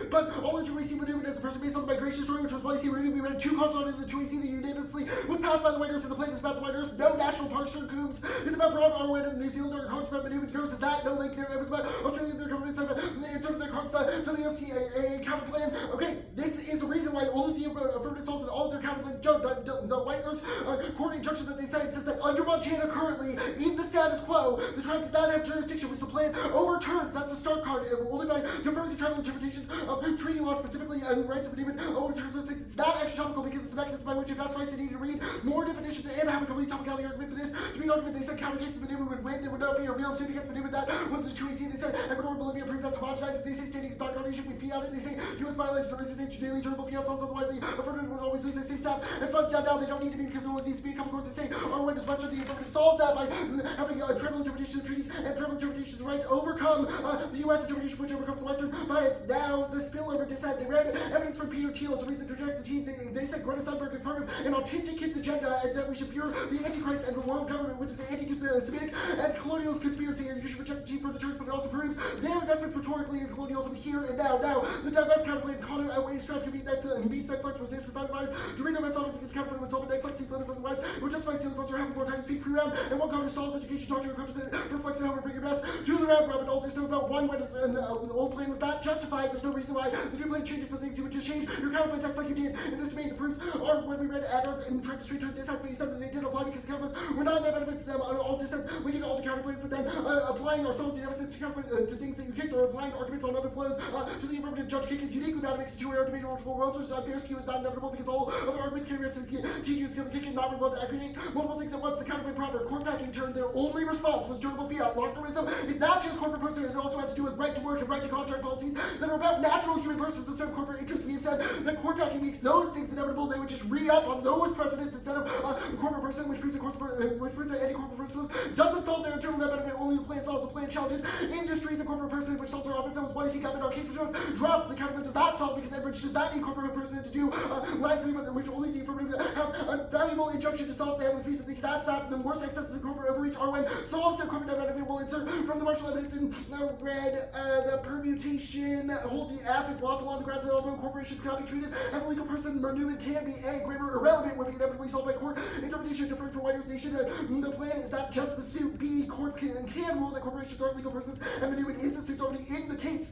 B: but all of you receive Manuman as a person based on the migration story, which was what I see Manuman. We read 2 cards on it. The choice that unanimously was passed by the White Earth, and the plan is about the White Earth. No national parks or coombs. It's about Broad, Arwen, and New Zealand. Our cards about Manuman. Yours is that. No link there. It was about Australia. Their government insert their cards to the OCA counter plan. Okay, this is a reason why only the affirmative solves and all of their counter plans don't. The White Earth court injunction that they cite says that under Montana currently, in the status quo, the tribe does not have jurisdiction, which the plan overturns. That's the start card. Only by deferring to tribal interpretations of treaty law, specifically and rights of agreement, overturns those things. It's not extra topical because it's the mechanism by which if that's why I need to read more definitions and have a complete topicality argument for this. To be an argument, they said counter cases Manuman would win. There would not be a real suit against Manuman. That was the true EC. They said Ecuador, Bolivia proved that's homogenized. They say standing is not guardianship. We fiat it. They say U.S. violations of originate daily durable fiat solves. Otherwise, the affirmative would always lose. They say staff and funds down now. They don't need to be because there only needs to be a couple courts. They say our win is Western. The affirmative solves that by having tribal interpretation of treaties and tribal interpretations of rights overcome the U.S. interpretation, which overcomes the Western bias. Now the spillover decide. They read evidence from Peter Thiel. It's a reason to reject the team. They said Greta Thunberg is part of an autistic kid's agenda and that we should fear the Antichrist and the world government, which is the anti-Semitic and colonialist conspiracy, and you should reject the team for the church, but it also proves their investments rhetorically in colonialism here and now. Now, the divest counterplan Connor outweighs stress can be next to meets Netflix was this advice. Dorito myself because counterplan would solve Netflix seats limits otherwise. We're justified stealing funds or having more time to speak pre-round, and one Connor solves education, doctor, and coaches for flexing home and bring your best to the round robin. All there's no about one when it's an old plan was not justified. There's no reason why the new plan changes the things you would just change your counterplan text like you did in this debate. The proofs are when we read add-ons and tried to straight to dissents, but he said that they didn't apply because the counterplans were not net benefits to them on all dissents. We get all the counterplays, but then applying our solvency deficits to things that you kicked or applying arguments on other flows to the affirmative judge kick is uniquely bad. It makes it two-way debate multiple roads, which is unfair. Skew is not inevitable because all other arguments carry us teaching skill to kick it, not able to aggregate multiple things at once. The counterplay proper court packing turn, their only response was durable fiat. Lockerism is not just corporate person, it also has to do with right to work and right to contract policies that are about natural human persons and serve corporate interests. We have said that court packing makes those things inevitable. They would just re-up on those precedents instead of corporate person, which proves that any corporate person doesn't solve their internal net benefit. Only the plan solves the plan challenges industries. The corporate person, which solves their office, that was what I see government on case which dropped. The counterplan does not solve because Enbridge does not need corporate person to do line 3, but which only the affirmative has a valuable injunction to solve them, which means that they cannot stop them. Worst excesses of corporate overreach are when solves their corporate net benefit. Will insert from the martial evidence in red the permutation hold the F is lawful on the grounds that although corporations cannot be treated as a legal person, Manuman can be a grammar irrelevant would be inevitably solved by court interpretation deferred for White Earth Nation. The plan is not just the suit. B courts can rule that corporations aren't legal persons, and Manuman is the suit's already in the case.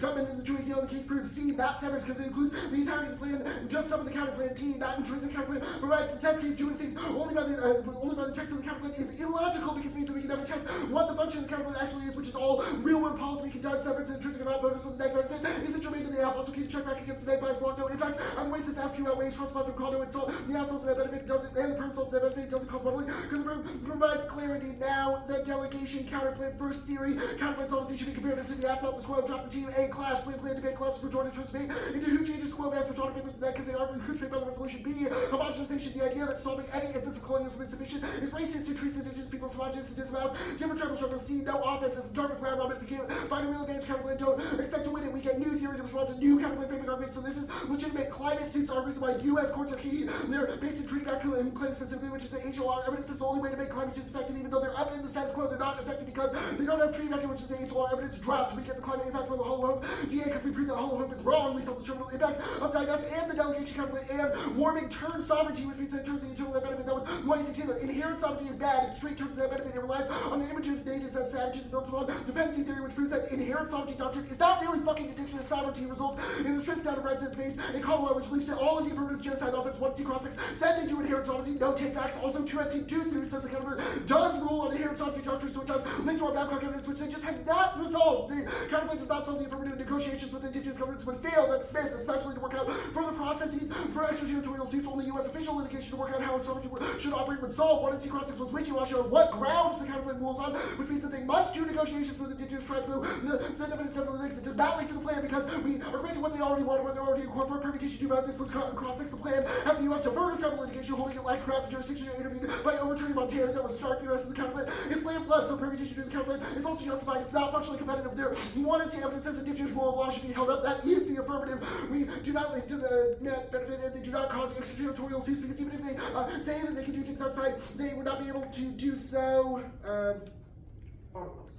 B: Government in the jury seal in the case proves C not severs because it includes the entirety of the plan, just some of the counterplan. D not intrinsic counterplan provides the test case doing things only by the text of the counterplan is illogical because it means that we can never test what the function of the counterplan actually is, which is all real world policy we can does severance and intrinsic about voters with the neg benefit. Is it germane to the AFF? Also keep check back against the neg bias block no impact. Other way since asking rescue outweighs cross platform condo and so the assholes that benefit doesn't, and the perm souls that benefit doesn't cost money because it provides clarity. Now, the delegation counterplan first theory, counterplan solvency should be compared to the AFF, not the squad. Drop the team A clash, plan debate collapse, majority choice B into who changes squad mass, majority favors the net because they are recruited by the resolution B. Homogenization, the idea that solving any instance of colonialism is sufficient is racist to treat indigenous people as homogenous and disavows different tribal struggles. C, no offenses. Dartmouth round robin. If you can't find a real advantage counterplan, don't expect to win it. We get new theory to respond to new counterplan favoring arguments. So this is legitimate. Climate suits are reason why U.S. courts are key. They're based in treaty back and claim specifically, which is the HLR evidence is the only way to make climate suits effective. Even though they're up in the status quo, they're not effective because they don't have treaty back, which is the HLR evidence dropped. We get the climate impact from the hollow hope. DA because we prove that hollow hope is wrong. We saw the terminal impact of divest and the delegation counterplan and warming turn sovereignty, which means that it turns the internal net benefit. That was Moisey Taylor. Inherent sovereignty is bad. It straight turns the net benefit. It relies on the image of natives as savages built upon dependency theory, which proves that inherent sovereignty doctrine is not really fucking indigenous sovereignty. Results in the strips down of rights and space and common law, which leads to all of the affirmative genocide offense. 1C cross 6 said they do inherent sovereignty, no take backs. Also 2NC do through says the counterplan does rule on inherent sovereignty doctrine, so it does link to our Babcock evidence, which they just have not resolved. The counterplan does not solve the affirmative negotiations with indigenous governments would fail. That Smith, especially to work out further processes for extraterritorial suits. Only U.S. official litigation to work out how sovereignty should operate would solve. 1NC cross 6 was wishy-washy on what grounds the counterplan rules on, which means that they must do negotiations with indigenous tribes. So the Smith evidence definitely links. It does not link to the plan because we are granted what they already wanted, what they're already in court for. Permutation to do about this was cross 6. The plan has the U.S. divert tribal litigation, holding it lacks grounds and jurisdiction to intervene by overturning Montana. That was stark. The rest of the counterplan is plan less, so permutation to the counterplan is also justified. It's not functionally competitive. There, 1NC evidence says indigenous rule of law should be held up. That is the affirmative. We do not link to the net benefit, and they do not cause extraterritorial suits because even if they say that they can do things outside, they would not be able to do so. Articles.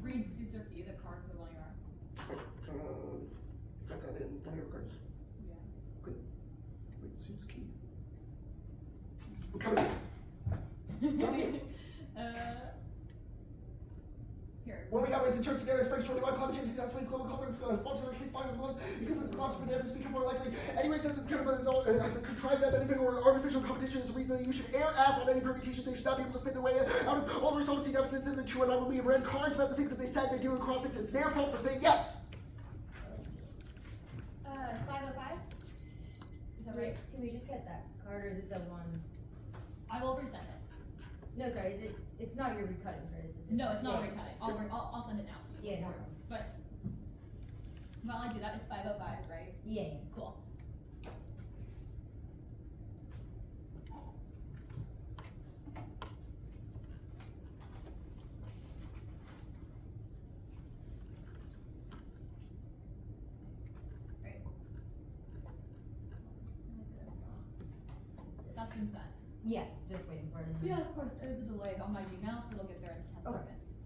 A: Read suits are key, the card for one you are.
B: Got that in one of your cards.
A: Yeah.
B: Good. Wait, suits key. I'm coming. Come here.
A: Here.
B: What we got was the church scenarios, Frank Shorty, why climate change exacerbates global conference, sponsor case fires floods, because it's a cost for damage become more likely. Anyways, that the counterplan is all, has a contrived net benefit or artificial competition is the reason that you should air F on any permutation. They should not be able to spend their way out of all their solvency deficits in the 2 and I. When we have read cards about the things that they said they do in cross 6, it's their fault for saying yes.
A: 505? Is that right?
F: Can we just get that card, or is it the one?
A: I will resend it.
F: No, sorry, is it? It's not your recutting, right? It's a
A: No, it's not
F: yeah.
A: recutting. I'll send it now to you.
F: Yeah, no
A: before.
F: problem.
A: But while I do that, it's 505, right?
F: Yeah.
A: Cool. Right. That's been sent.
F: Yeah, just waiting for it.
A: Yeah, of course, there's a delay on my Gmail, so it'll get there in 10
F: Okay.
A: seconds.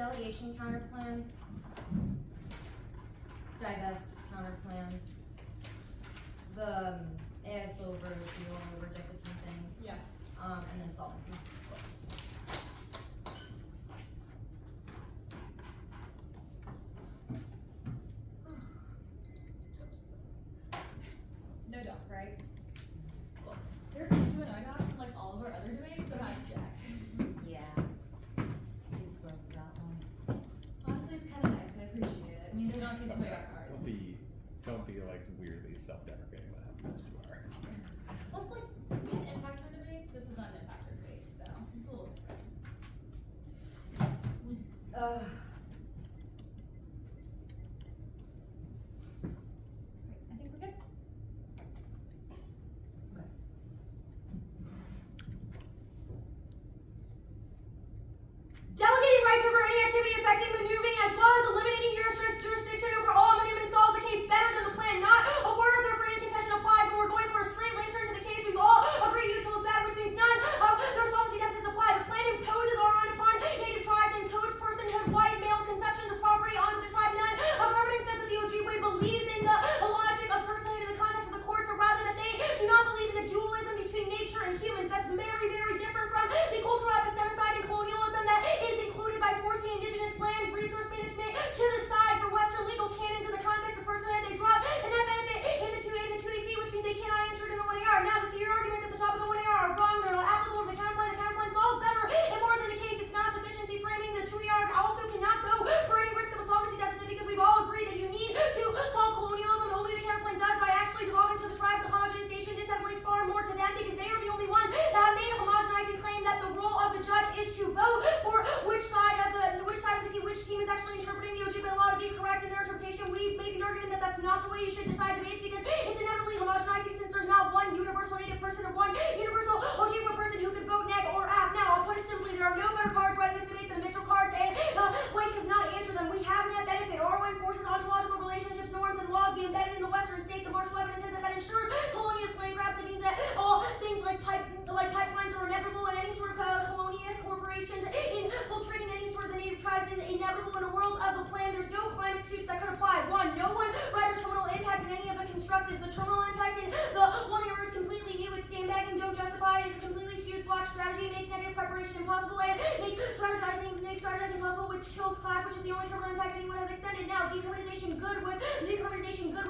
F: delegation counterplan, divest counterplan, the AS bill over repeal over Decathlon thing,
A: Yeah.
F: and then solvency.
A: No doc, right? Cool. There are 2 and I docs in like all of our other domains, so I have to check.
F: Yeah. Too slow for that one.
A: Honestly, it's kind of nice. I appreciate it. It means we don't have to use my cards.
E: Don't be like weirdly self-deprecating when it happens to our.
A: Plus, like, we have impact turn debates. This is not an impact turn debate, so it's a little different. I think we're good.
C: Delegating rights over any activity affecting maneuvering as well as eliminating jurisdiction over all maneuvering solves the case better than the plan. Not a word of their free contention applies when we're going for a straight link turn to the case. We've all agreed util is bad, which means none of their solvency deficits apply. The plan imposes our own upon native tribes and codes personhood, white male conceptions of property onto the tribe. None of the evidence says that the Ojibwe believes in the logic of personhood in the context of the court, but rather that they do not believe in the dualism between nature and humans. That's very, very different from the cultural epistemicide and colonialism that is included by forcing indigenous land resource management to the side for Western legal canons in the context of personhood. They drop the net benefit in the 2AC, which means they cannot answer it in the 1AR. Now, the theory arguments at the top of the 1AR are wrong. They're not applicable to the counterplan. The counterplan solves better and more than the case. It's not sufficiency framing. The 2AR also cannot go for any risk of a solvency deficit because we've all agreed that you need to solve colonialism. Only the counterplan does by actually devolving to the tribes. The homogenization just links far more to them because they are the only ones that have made a homogenizing claim that the role of the judge is to vote for which which team is actually interpreting the Ojibwe law to be correct in their interpretation. We've made the argument that that's not the way you should decide debates because it's inevitably homogenizing since there's not one universal native person or one universal Ojibwe person who could vote NEG or AFF. Now, I'll put it simply, there are no better cards writing this debate than the Mitchell cards, and Wake has not answered them. We have a net benefit. RON forces ontological relationships, norms, and laws be embedded in the Western state. The martial evidence says that ensures colonialist land grabs. It means that all things like pipelines are inevitable, and any sort of colonialist corporations infiltrating any sort of the native tribes is inevitable in a world of the plan. There's no climate suits that could apply. One, no one right or terminal impact in any of the constructive. The terminal impact in the 1AR is completely new. It's sandbagging, don't justify it. It completely skews block strategy, makes negative preparation impossible, and makes strategizing possible, which kills class, which is the only terminal impact anyone has extended. Now, decarbonization good was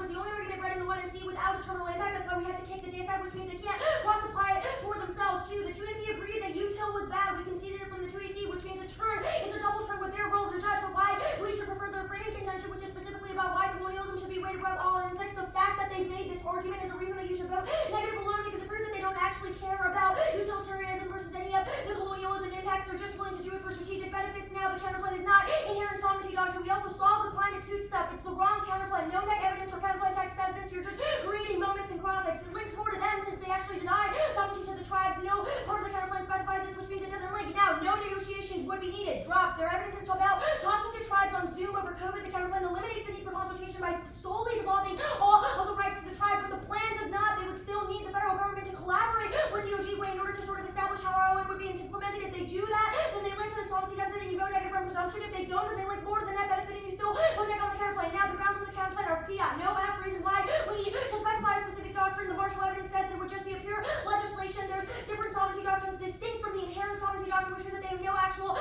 C: the only argument read in the 1NC without a terminal impact. That's why we had to kick the DSF, which means they can't cross-apply it for themselves too. The 2NC agreed that util was bad. We conceded it from the 2AC, which means a turn is a double turn with their role to judge for why we should prefer their framing contention, which is specifically about why colonialism should be weighted above all insects. The fact that they've made this argument is a reason that you should vote negative alone because it proves that they don't actually care about utilitarianism versus any of the colonialism impacts. They're just willing to do it for strategic benefits. Now, the counterplan is not inherent sovereignty doctrine. We also solve the climate suit stuff. It's the wrong counterplan. No net evidence or counterplan text says this. You're just creating moments and cross-links. It links more to them since they actually deny sovereignty to the tribes. No part of the counterplan specifies this, which means it doesn't link. Now, no negotiations would be needed. Drop. Their evidence is about talking to tribes on Zoom over COVID. The counterplan eliminates the need for consultation by solely devolving all of the rights to the tribe, but the plan does not. They would still need the federal government to collaborate with the Ojibwe in order to sort of establish how RON would be implemented. If they do that, then they link to the solvency deficit and you vote negative on presumption. If they don't, then they link more to the net benefit and you still vote negative on the counterplan. Now, the grounds for the counterplan are fiat. No AF reason why we need to specify a specific doctrine. The martial evidence says there would just be a pure legislation. There's different sovereignty doctrines distinct from the inherent sovereignty doctrine, which means that they have no actual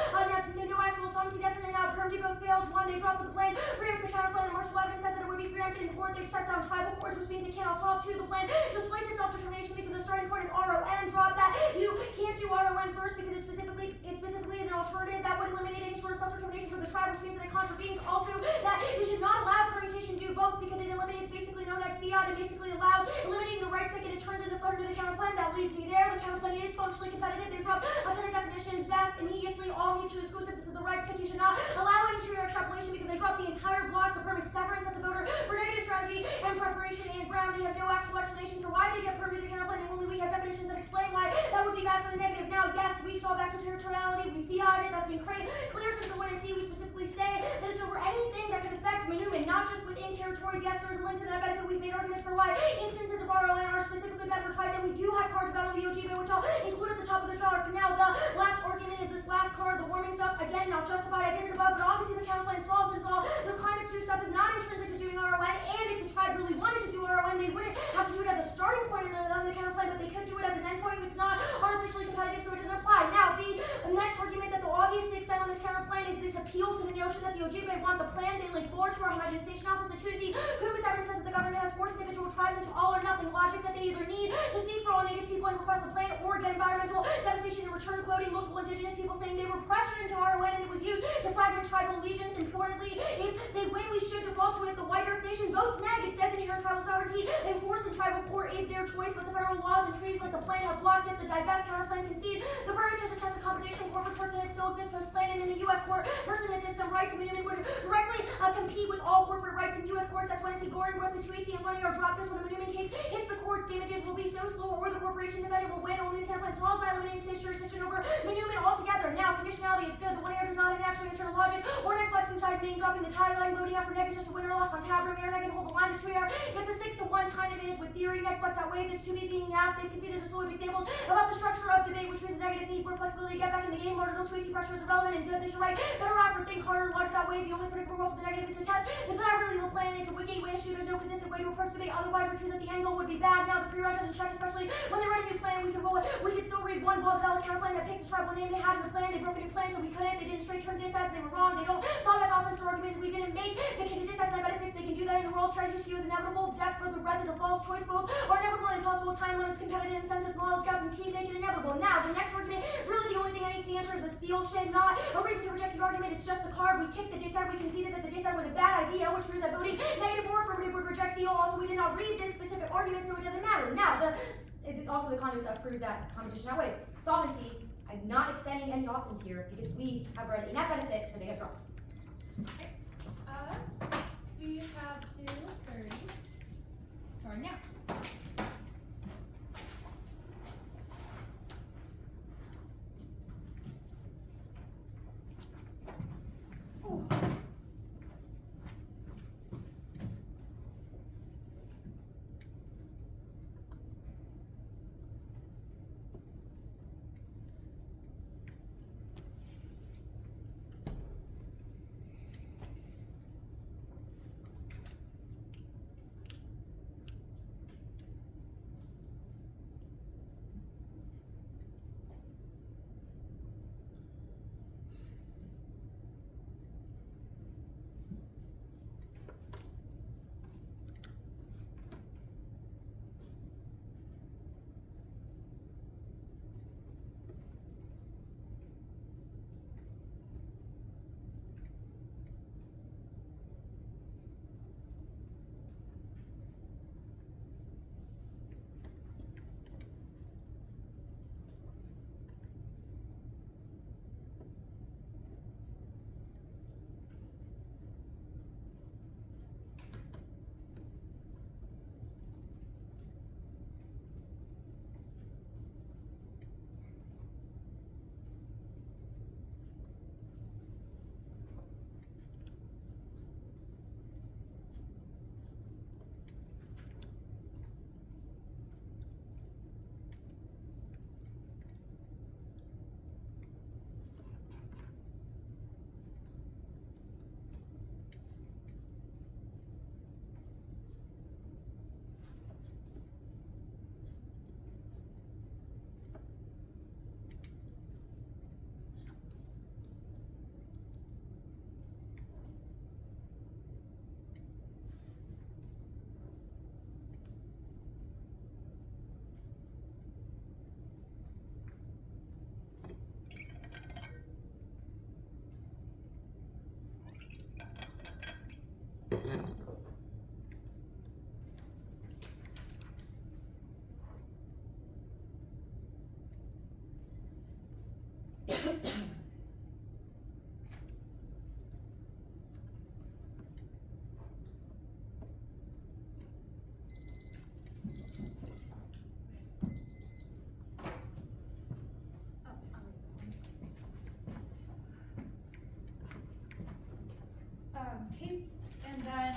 C: sovereignty deficit. And now, Perm Depot fails. One, they dropped the plan, preempts the counterplan. The martial evidence says that it would be preempted in court. They struck down tribal courts, which means it cannot solve. Two, the plan displaces self-determination because the starting point is RON. Drop that. You can't do RON first because it specifically is an alternative that would eliminate any sort of self-determination for the tribe, which means that it contravenes also that you should not allow permutation to do both because it eliminates basically no net fiat and basically allows eliminating the rights picket. It turns into under the counterplan. That leads me there. The counterplan is functionally competitive. They drop a ton of definitions. Best, immediately, all mutually exclusive. This is the rights pick. You should not allow any true extrapolation because they drop the entire block. The perm is severance at the voter for negative strategy and preparation and ground. They have no actual explanation for why they get perm to the counterplan, and only we have definitions that explain why that would be bad for the negative. Now, yes, we saw extraterritoriality. We fiat it. That's been clear since the 1NC. We specifically say that it's over anything that can affect maneuvering, not just within territories. Yes, there's a link to that benefit. We've made arguments for why instances of RON are specifically bad for tribes, and we do have cards about the Ojibwe, which I'll include at the top of the drawer. Now, the last argument is this last card, the warming stuff. Again, not justified. I did it above, but
F: stuff is not intrinsic to doing RON, and if the tribe really wanted to do RON, they wouldn't have to do it as a starting point on the counterplay, but they could do it as an endpoint if it's not artificially competitive, so it doesn't apply. Now, the next argument that they'll obviously extend on this counterplay is this appeal to the notion that the Ojibwe want the plan they link forward to our homogenization opportunity. Kumis evidence says that the government has forced individual tribes into all or nothing logic, that they either need to speak for all Native people and request the plan, or get environmental devastation in return, quoting multiple indigenous people saying they were pressured into RON and it was used to fragment tribal allegiance. Importantly, if they win, we should default to it. The White Earth Nation votes NEG. It says inherent tribal sovereignty enforced in tribal court is their choice, but the federal laws and treaties like the plan have blocked it. The divest counterplan concede. The burden such a test of competition. Corporate personhood still exists post-plan, and in the U.S. court, personhood system rights immunity would directly compete with all corporate rights in U.S. courts. That's when it's ignoring both the Tuisi and 1 year drop this when a Manuman case hits the courts. Damages will be so slow, or the corporation defendant will win. Only the counterplan solved by eliminating state jurisdiction over Manuman altogether. Now, conditionality, it's good. The 1 year does not actually answer logic or neck flex inside name dropping the tagline. Voting after NEG is just a win or loss on tab room. Air NEG and hold the line to 2 year. It's a 6-to-1 time advantage with theory. NEG flex outweighs it. 2 easy enough. They've conceded a slew of examples about the structure of debate, which means negative needs more flexibility to get back in the game. Marginal Tuisi pressure is irrelevant and good. They should write better rap or think harder. Logic outweighs the only predictable role for the negative is to test. It's not really the plan. It's a wiki issue. There's no consistent way to approach debate. Otherwise, which means that the angle would be bad. Now the pre-write doesn't check, especially when they write a new plan. We could roll it. We could still read one well-developed counterplan that picked the tribal name they had in the plan. They broke a new plan, so we couldn't. They didn't straight turn dissets. They were wrong. They don't solve that offensive arguments. We didn't make the dissets and benefits. They can do that in the world. Strategy skew is inevitable. Depth for the breadth is a false choice. Both are inevitable and impossible. Time limits, competitive incentives, knowledge gap, and team make it inevitable. Now the next argument, really the only thing I need to answer is the steal shit. Not a reason to reject the argument. It's just the card. We kicked the dissent. We conceded that the dissent was a bad idea, which proves that voting negative or affirmative would reject the. Also, we did not read this specific argument, so it doesn't matter. Now also the condo stuff proves that competition outweighs solvency. I'm not extending any options here because we have read a net benefit that they have dropped.
A: We have to 30. Starting now. Case, and then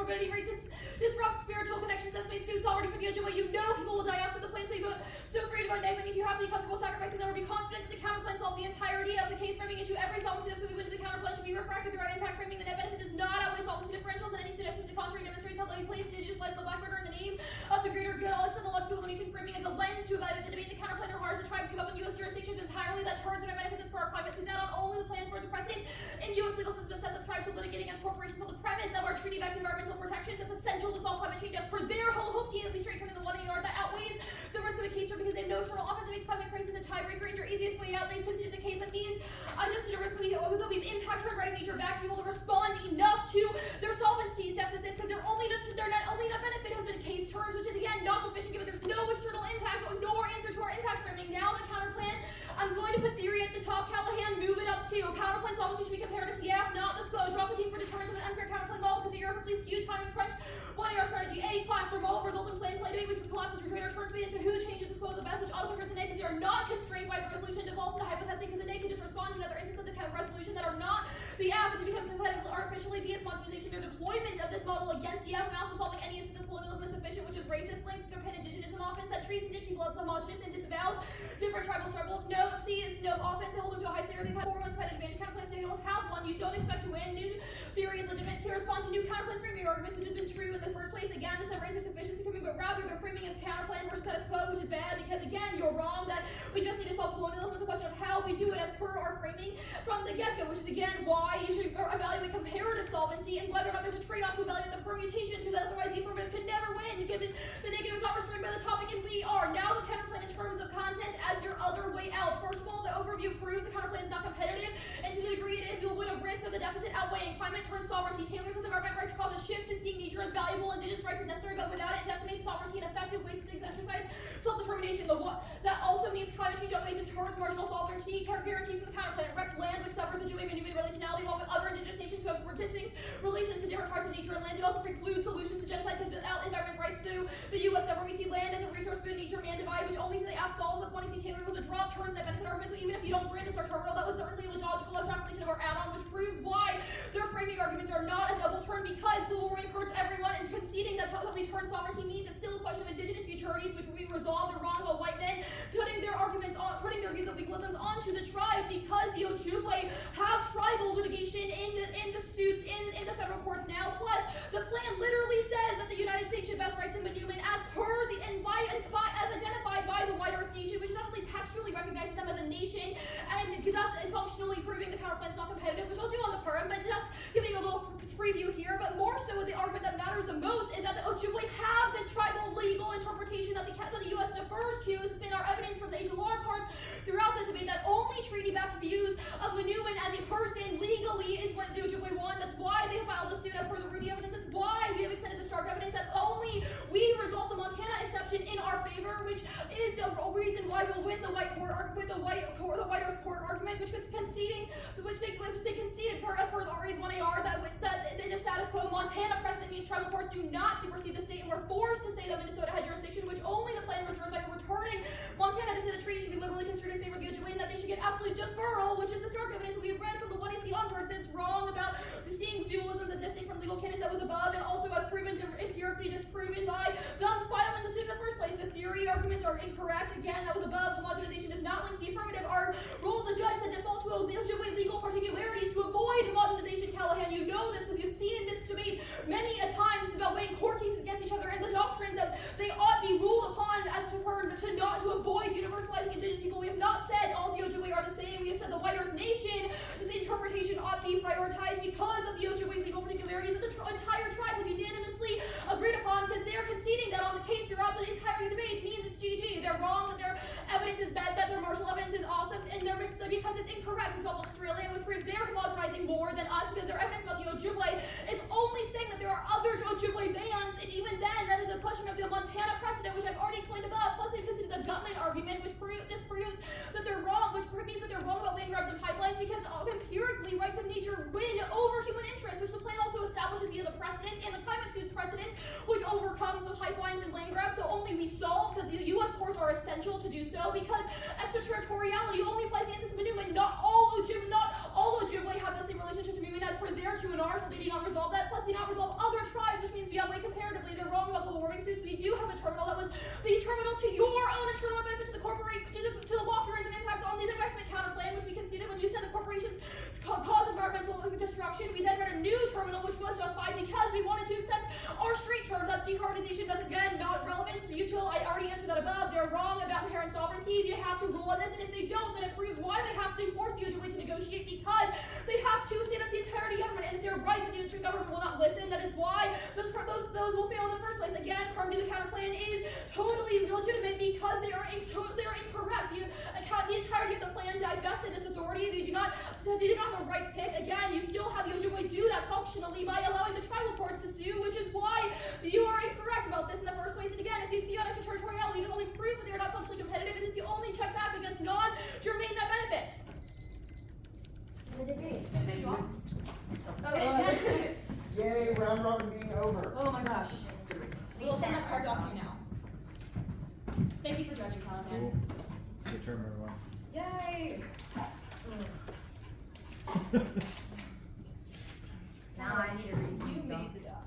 C: morbidity rates, disrupts spiritual connections, estimates food sovereignty for the Ojibwe. You know people will die absent the plan, so you vote so free to vote neg. That means you have to be comfortable sacrificing them or be confident that the counterplan solves the entirety of the case framing issue. Every solvency deficit we win to the counterplan should be refracted throughout impact framing. The net benefit does not outweigh solvency differentials, and any suggestion to the contrary demonstrates how they place indigenous life in the black murder in the name of the greater good. I'll extend the logical elimination framing as a lens to evaluate the debate. The counterplan requires the tribes give up in U.S. jurisdictions entirely. That turns and benefits for our climate to down on only the plans for its precedent in U.S. legal system that sets up tribes to litigate against corporations for the premise of our treaty-backed environmental protections. It's essential to solve climate change as per their whole hope team that we straight turn in the 1 yard that outweighs the risk of the case because they have no external offense that makes climate crisis a tiebreaker and your easiest way out. They've considered the case that means I just need a risk we've impact turn right of nature back to be able to respond enough to their solvency deficits because their net only net benefit has been case turns, which is again not sufficient given there's no external impact nor answer to our impact framing. Now the counterplan, I'm going to put theory at the top. Callahan, move it up to counterplan solvency should be comparative to the AFF, not the SCO. Drop the team for deterrence of an unfair counterplan model because you're perfectly skewed timing crunch. 1 AR strategy A class. Their model results in play debate which collapses your trader turn speed into who changes the SCO the best, which autofigures the NEG because they are not constrained by the resolution defaults to hypothesizing because the NEG can just respond to another instance of the resolution that are not the AFF and they become competitive artificially via spontaneization. Their deployment of this model against the AFF amounts to solving any instance of colonialism is sufficient, which is racist, links to pan indigenous offense that treats indigenous people as homogenous and disavows different tribal struggles. No, C, it's no offense. They hold them to a high standard. They've had 4 months fight advantage counterplans. They don't have one. You don't expect to win. New theory is legitimate to respond to new counterplan framing arguments, which has been true in the first place. Again, this never answers sufficiency framing, but rather their framing of counterplan versus status quo, which is bad because again, you're wrong that we just need to solve colonialism. It's a question of how we do it as per our framing from the get-go, which is again why you should evaluate comparative solvency and whether or not there's a trade-off to evaluate the permutation, because otherwise the affirmative could never win given the negative is not restrained by the topic, and we are. Now the counterplan in terms of content as your other way out. First of all, the overview proves the counterplan is not competitive, and to the degree it is, you'll win a risk of the deficit outweighing climate turns sovereignty. Taylor's environmental rights causes shifts in seeing nature as valuable, indigenous rights are necessary, but without it, it decimates sovereignty and effective ways to exercise self-determination. That also means climate change outweighs and turns marginal sovereignty guaranteed from the counterplan. It wrecks land, which suffers the Ojibwe and human relationality, along with other indigenous nations who have distinct relations to different parts of nature and land. It also precludes solutions to genocide because without environment rights through the U.S. government, we see land as a resource for the nature-man divide, which only the AFF solves. That's why C. Taylor was a drop turns that benefit argument. So even if you don't grant us our terminal, that was certainly a logical extrapolation of our add-on, which proves why their framing arguments are not a double turn because global warming hurts everyone, and conceding that we turn sovereignty means it's still a question of indigenous futurities, which we resolve. They're wrong about white men putting their arguments on, putting their views of legalisms onto the tribe because the Ojibwe have tribal litigation in the suits in the federal courts now. Plus, the plan literally says that the United States should vest rights in Manuman as per the as identified by the White Earth Nation, which not only textually recognizes them as a nation and thus functionally proving the counterplan's not competitive, which I'll do on the perm, but just giving you a little preview here. But more so, the argument that matters the most is that the Ojibwe have this tribal legal interpretation that the U.S. defers to. This has been our evidence from the HLR cards throughout this debate that only treaty-backed views of Manuman as a person legally is what the Ojibwe want. That's why they filed the suit as per the Rudy evidence. That's why we have extended the Stark evidence. That only we resolve the Montana exception in our favor, which is the reason why we'll win the White Earth Court argument, which was conceding, which they conceded as per the RE's 1AR that in the status quo Montana precedent means tribal courts do not supersede the state, and we're forced to say that Minnesota had jurisdiction, which only the plan reserves by overturning Montana to say the treaty should be liberally construed in favor of the Ojibwe, and that they should get absolute deferral, which is the Stark evidence that we've read from the 1AC onwards. That's wrong about seeing dualisms as distinct from legal canons that was above, and also as proven empirically disproven by them filing the suit in the first place. The theory arguments are incorrect. Again, that was above. Homogenization does not link to the affirmative. Our rule of the judge said default to Ojibwe legal particularities to avoid homogenization. Callahan, you know this because you've seen this debate many a times about weighing court cases against each other and the doctrines that they ought be ruled upon as to avoid universalizing indigenous people. We have not said all the Ojibwe are the same. We have said the White Earth Nation, this interpretation ought to be prioritized because of the Ojibwe legal particularities that the entire tribe has unanimously agreed upon, because they are conceding that on the case throughout the entire debate means it's GG. They're wrong that their evidence is bad, that their martial evidence is awesome, and because it's incorrect. It's about Australia, which proves they're homogenizing more than us because their evidence about the Ojibwe is only saying that there are other Ojibwe bands, and even then, that is a question of the Montana precedent, which I've already explained above. Plus, they've considered the Gutman argument, which disproves that they're wrong, which means that they're wrong about land grabs and pipelines because empirically, rights of nature win over human interests, which the plan also establishes via the precedent and the climate suits precedent, which overcomes the pipelines and land grabs. So only we solve because the U.S. courts are essential to do so because extraterritoriality only applies to the instance of Manuman. Not all Ojibwe have the same relationship to Manuman as per their 2 and R, so they do not resolve that. Plus, they do not resolve other tribes, which means
A: construction. We then read a new terminal, which was justified because we wanted to accept our straight term that decarbonization does, again, not relevant to the util. I already answered that above. They're wrong about inherent sovereignty. They have to rule on this, and if they don't, then it proves why they have to force the Ojibwe to negotiate, because they have to stand up to the entirety of government, and if they're right, but the Ojibwe government will not listen. That is why those will fail in the first place. Again, Permanent the counter plan is totally legitimate because they are incorrect. The entirety of the plan divested this authority. They do not have a right to pick. Again, you still have the Ojibwe do that functionally by allowing the tribal courts to sue, which is why you are incorrect about this in the first place. And again, if you feel extraterritoriality, you can only prove that they are not functionally competitive, and it's the only check back against non-germane net benefits.
F: The debate.
G: Yay, round robin being over.
F: Oh my gosh.
A: We'll send that card off to you now. Thank you for judging, Callahan.
E: Cool. Good term, everyone.
F: Yay! Now I need to read
A: You
F: these
A: made this
F: stuff.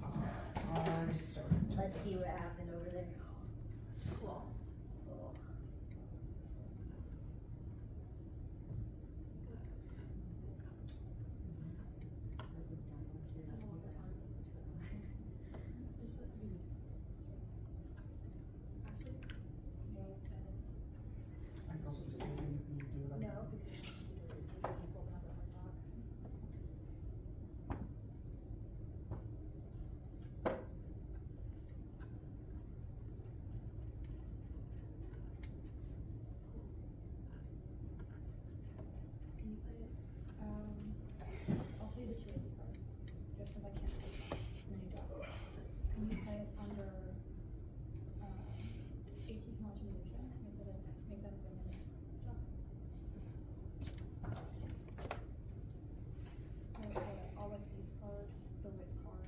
A: up.
G: I started.
F: Let's see what happened over there.
A: Cool.
G: I can also just say you can do it.
D: No, because you can do it, so you just open up the hard doc. Can you put it, I'll tell you the two easy cards, just because I can't take the new doc. Can you put it under, 18 homogenization, make that bring in this doc? Or the always sees card, the with card.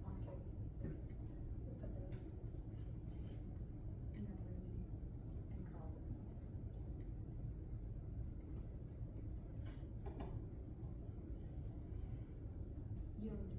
D: On case, let's put those. And then Ruby and Carl's in those. You don't do